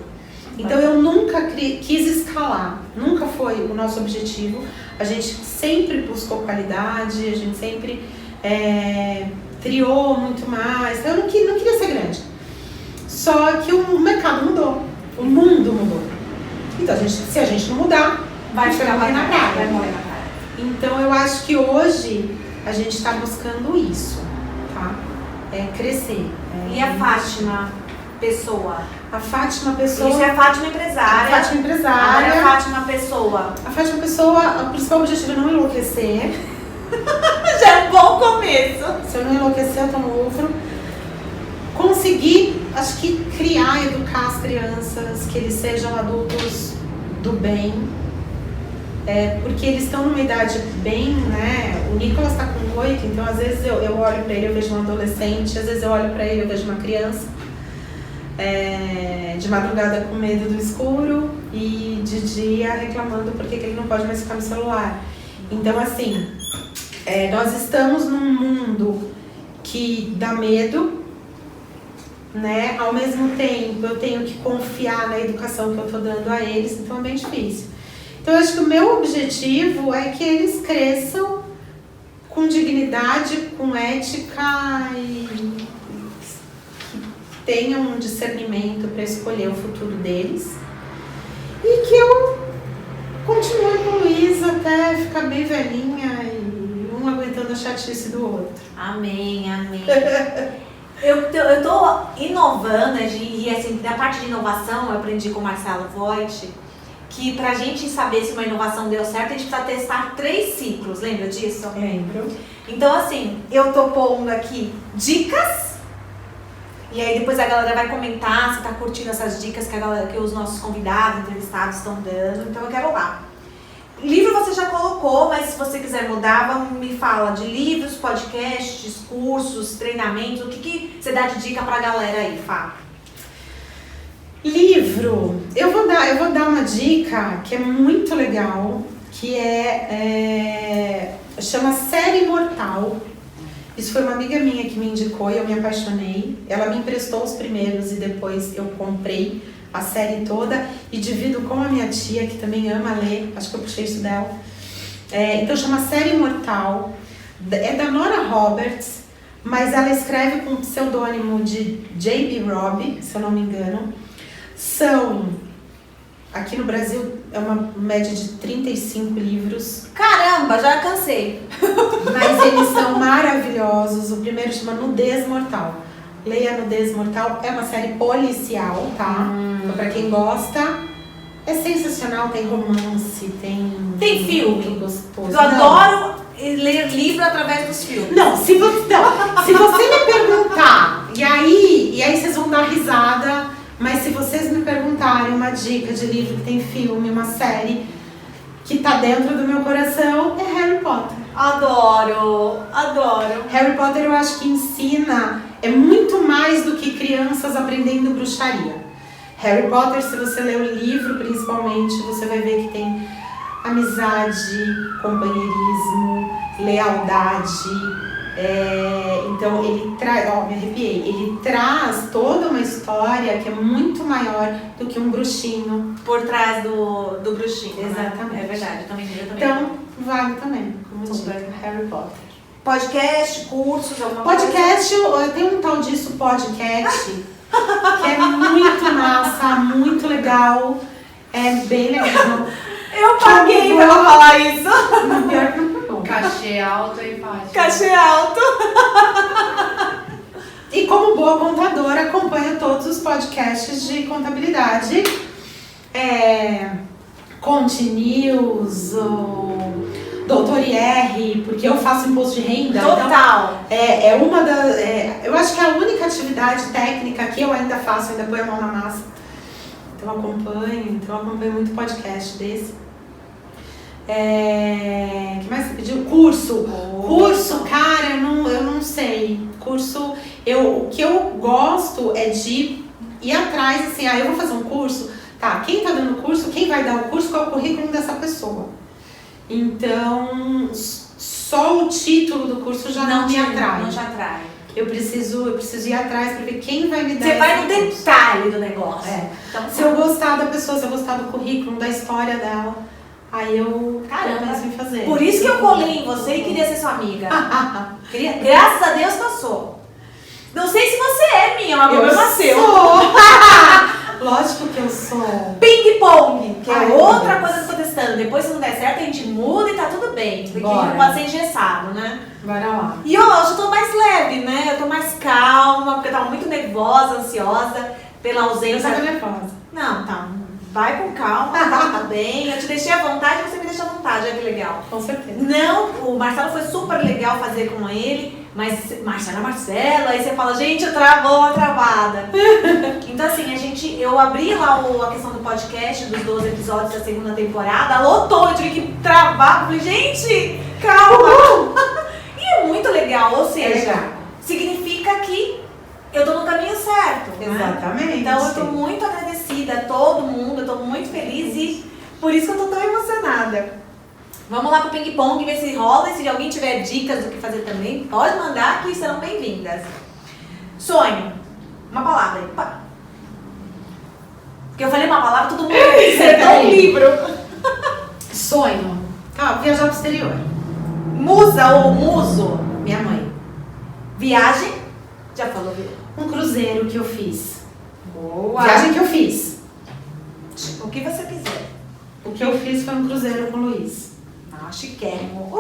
B: Então eu nunca quis escalar, nunca foi o nosso objetivo. A gente sempre buscou qualidade, a gente sempre triou muito mais. Então eu não queria ser grande. Só que o mercado mudou, o mundo mudou. Então se a gente não mudar,
A: vai morrer na praia.
B: Então eu acho que hoje a gente está buscando isso, tá? Crescer.
A: E a Fátima Pessoa?
B: A Fátima Pessoa...
A: Isso é a Fátima empresária.
B: A Fátima empresária.
A: Agora é a Fátima Pessoa.
B: A Fátima Pessoa, o principal objetivo é não enlouquecer.
A: Já é um bom começo.
B: Se eu não enlouquecer, eu tô no lucro. Conseguir, acho que criar, educar as crianças, que eles sejam adultos do bem. Porque eles estão numa idade bem, né? O Nicolas tá com 8, então às vezes eu olho pra ele, eu vejo um adolescente, às vezes eu olho pra ele, eu vejo uma criança. De madrugada com medo do escuro e de dia reclamando porque que ele não pode mais ficar no celular. Então, assim, nós estamos num mundo que dá medo, né? Ao mesmo tempo, eu tenho que confiar na educação que eu tô dando a eles, então é bem difícil. Então, eu acho que o meu objetivo é que eles cresçam com dignidade, com ética e tenham um discernimento para escolher o futuro deles e que eu continue com o Luiz até ficar bem velhinha e um aguentando a chatice do outro.
A: Amém. Eu tô inovando e assim, da parte de inovação eu aprendi com o Marcelo Voigt que pra gente saber se uma inovação deu certo, a gente precisa testar 3 ciclos, lembra disso?
B: Lembro.
A: Então assim, eu tô pondo aqui dicas. E aí depois a galera vai comentar se tá curtindo essas dicas que os nossos convidados, entrevistados estão dando. Então eu quero lá. Livro você já colocou, mas se você quiser mudar, me fala de livros, podcasts, cursos, treinamentos, o que você dá de dica pra galera aí, Fá?
B: Livro, eu vou dar uma dica que é muito legal, que chama Série Mortal. Isso foi uma amiga minha que me indicou e eu me apaixonei. Ela me emprestou os primeiros e depois eu comprei a série toda e divido com a minha tia, que também ama ler, acho que eu puxei isso dela. Então chama Série Mortal, é da Nora Roberts, mas ela escreve com o pseudônimo de J.B. Robb, se eu não me engano. Aqui no Brasil é uma média de 35 livros.
A: Caramba, já cansei.
B: Mas eles são maravilhosos. O primeiro chama Nudez Mortal. Leia Nudez Mortal, é uma série policial, tá? Então, pra quem gosta, é sensacional, tem romance,
A: tem filme.
B: Muito gostoso.
A: Eu adoro ler livro através dos filmes.
B: Não, se você me perguntar, e aí vocês vão dar risada, mas se vocês me perguntarem uma dica de livro que tem filme, uma série que tá dentro do meu coração, é Harry Potter.
A: Adoro.
B: Harry Potter eu acho que ensina, é muito mais do que crianças aprendendo bruxaria. Harry Potter, se você ler o livro principalmente, você vai ver que tem amizade, companheirismo, lealdade. Então ele traz, me arrepiei, ele traz toda uma história que é muito maior do que um bruxinho.
A: Por trás do bruxinho.
B: Exatamente.
A: Né? É verdade, eu também.
B: Então, vale também, como
A: super.
B: dica, Harry Potter.
A: Podcast, cursos, alguma
B: podcast, coisa? Tem um tal disso, podcast, que é muito massa, muito legal, é bem legal.
A: Eu paguei pra ela falar isso.
B: No pior que não pagou.
C: Cachê alto e fácil.
A: Cachê alto.
B: E como boa contadora, acompanha todos os podcasts de contabilidade. Conte News, o Doutor IR, porque eu faço imposto de renda.
A: Total.
B: Então, eu acho que é a única atividade técnica que eu ainda faço, ainda ponho a mão na massa. Então eu acompanho muito podcast desse. Que mais você pediu? Curso. Curso, cara, eu não sei. Curso, o que eu gosto é de ir atrás, assim, eu vou fazer um curso. Tá, quem tá dando o curso, quem vai dar o curso, qual é o currículo dessa pessoa? Então, só o título do curso já não me atrai.
A: Não te atrai.
B: Eu preciso ir atrás pra ver quem vai me dar.
A: Você vai no detalhe do negócio.
B: Então, se eu gostar da pessoa, se eu gostar do currículo, da história dela, aí eu penso em fazer.
A: Por isso que eu colei em você e queria ser sua amiga. Graças a Deus que eu sou. Não sei se você é minha, mas eu nasceu.
B: Lógico que eu sou.
A: Ping-pong, que é outra coisa que eu tô testando. Depois, se não der certo, a gente muda e tá tudo bem. Porque não pode ser engessado, né?
B: Bora lá.
A: E hoje eu tô mais leve, né? Eu tô mais calma, porque eu tava muito nervosa, ansiosa pela ausência.
B: Eu tava nervosa.
A: Não, tá. Vai com calma, tá tudo bem. Eu te deixei à vontade, você me deixa à vontade, olha que legal.
B: Com certeza.
A: Não, o Marcelo foi super legal fazer com ele, mas Marcela, aí você fala, gente, travou uma travada. Então assim, eu abri lá a questão do podcast, dos 12 episódios da segunda temporada, lotou, eu tive que travar, falei, gente, calma. E é muito legal, ou seja, significa que eu tô no caminho certo.
B: Exatamente.
A: Né? Então eu tô muito agradecida a todo mundo, eu tô muito feliz e por isso que eu tô tão emocionada. Vamos lá pro ping-pong, ver se rola e se alguém tiver dicas do que fazer também, pode mandar que serão bem-vindas. Sonho. Uma palavra aí. Pá. Porque eu falei uma palavra, todo mundo acertou um livro.
B: Sonho. Viajar pro exterior.
A: Musa ou muso?
B: Minha mãe.
A: Viagem. Já falou, viu?
B: Um cruzeiro que eu fiz.
A: Boa.
B: Viagem que eu fiz.
A: O que você quiser.
B: O que eu fiz foi um cruzeiro com o Luiz.
A: Chiquérrimo.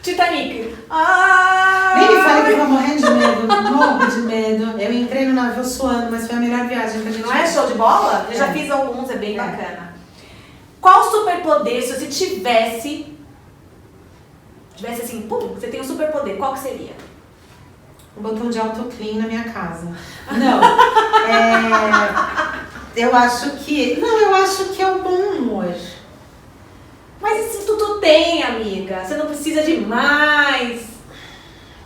A: Titanic.
B: Nem me fale que eu vou morrendo de medo. Morro de medo. Eu entrei no navio suando, mas foi a melhor viagem que a gente
A: Não é show de bola? Eu já fiz alguns, é bem bacana. Qual superpoder, se você tivesse assim, pum, você tem um superpoder, qual que seria?
B: Um botão de auto-clean na minha casa. Não. Eu acho que é o bom humor.
A: Mas isso tudo tem, amiga. Você não precisa de mais.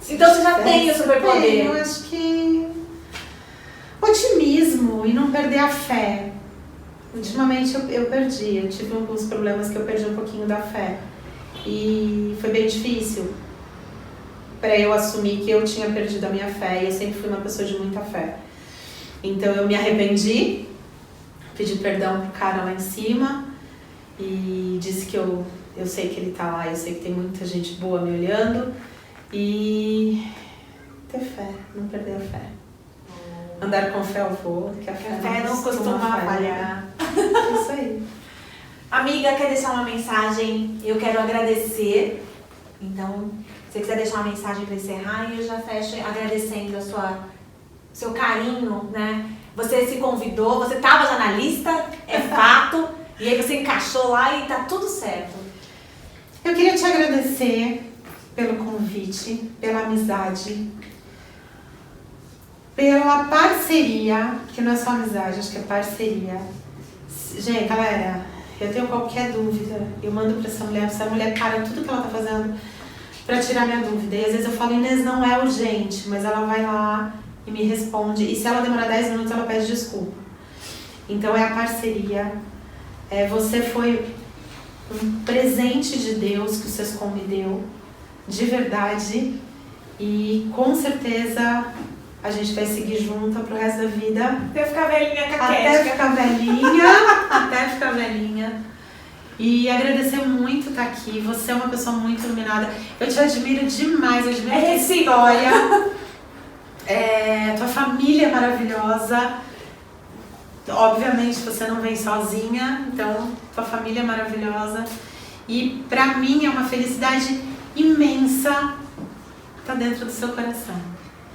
A: Então você já tem o superpoder.
B: Eu acho que otimismo e não perder a fé. Ultimamente eu perdi, eu tive alguns problemas que eu perdi um pouquinho da fé. E foi bem difícil para eu assumir que eu tinha perdido a minha fé, e eu sempre fui uma pessoa de muita fé. Então eu me arrependi, pedi perdão pro cara lá em cima e disse que eu sei que ele tá lá, eu sei que tem muita gente boa me olhando, e ter fé, não perder a fé. Andar com fé eu vou, que a fé
A: não costuma falhar.
B: Isso aí.
A: Amiga, quer deixar uma mensagem? Eu quero agradecer. Então, se você quiser deixar uma mensagem para encerrar, eu já fecho agradecendo seu carinho, né? Você se convidou, você estava já na lista, é fato, e aí você encaixou lá e tá tudo certo.
B: Eu queria te agradecer pelo convite, pela amizade, pela parceria, que não é só amizade, acho que é parceria. Gente, galera, eu tenho qualquer dúvida, eu mando pra essa mulher para tudo que ela tá fazendo pra tirar minha dúvida. E às vezes eu falo, Inês, não é urgente, mas ela vai lá e me responde. E se ela demorar 10 minutos, ela pede desculpa. Então é a parceria. Você foi um presente de Deus que o Sescom me deu, de verdade. E com certeza a gente vai seguir junto pro resto da vida.
A: Até ficar velhinha caquética.
B: Até ficar velhinha. E agradecer muito estar aqui. Você é uma pessoa muito iluminada. Eu te admiro demais, eu admiro a tua história. Tua família é maravilhosa. Obviamente você não vem sozinha, então tua família é maravilhosa. E pra mim é uma felicidade imensa estar dentro do seu coração.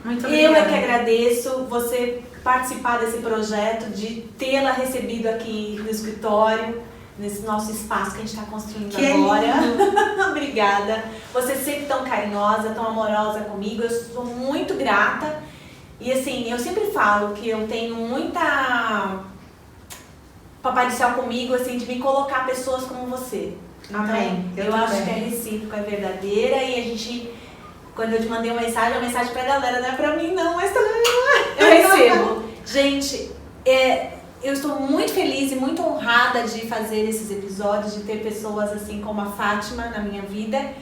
B: Muito obrigada.
A: Eu é que agradeço você participar desse projeto, de tê-la recebido aqui no escritório, nesse nosso espaço que a gente está construindo agora. Obrigada. Você é sempre tão carinhosa, tão amorosa comigo. Eu sou muito grata. E assim, eu sempre falo que eu tenho muita Papai do Céu comigo, assim, de me colocar pessoas como você. Então,
B: Amém.
A: eu acho que é recíproco, é verdadeira, e a gente, quando eu te mandei uma mensagem pra galera, não é pra mim não, mas também eu recebo. Gente, eu estou muito feliz e muito honrada de fazer esses episódios, de ter pessoas assim como a Fátima na minha vida.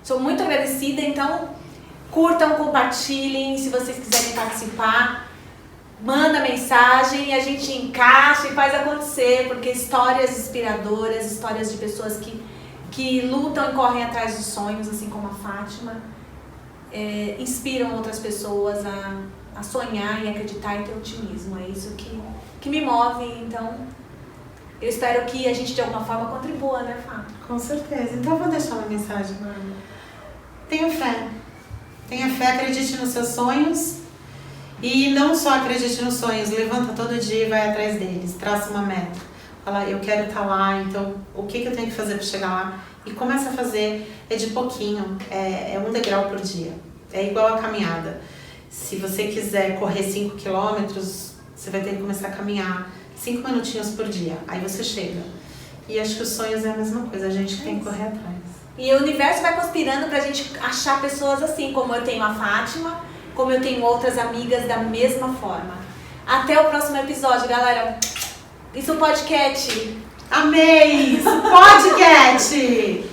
A: Sou muito agradecida, então curtam, compartilhem, se vocês quiserem participar, manda mensagem, a gente encaixa e faz acontecer, porque histórias inspiradoras, histórias de pessoas que lutam e correm atrás dos sonhos, assim como a Fátima, inspiram outras pessoas a sonhar e acreditar e ter otimismo. É isso que me move, então eu espero que a gente de alguma forma contribua, né, Fá?
B: Com certeza. Então eu vou deixar uma mensagem, mano. Tenha fé. Tenha fé, acredite nos seus sonhos. E não só acredite nos sonhos, levanta todo dia e vai atrás deles. Traça uma meta. Fala, eu quero estar lá, então o que eu tenho que fazer para chegar lá? E começa a fazer, de pouquinho, é 1 degrau por dia. É igual a caminhada. Se você quiser correr 5 quilômetros, você vai ter que começar a caminhar 5 minutinhos por dia. Aí você chega. E acho que os sonhos é a mesma coisa, a gente tem que correr atrás.
A: E o universo vai conspirando pra gente achar pessoas assim, como eu tenho a Fátima, como eu tenho outras amigas da mesma forma. Até o próximo episódio, galera. Isso podcast.
B: Amei! Isso podcast!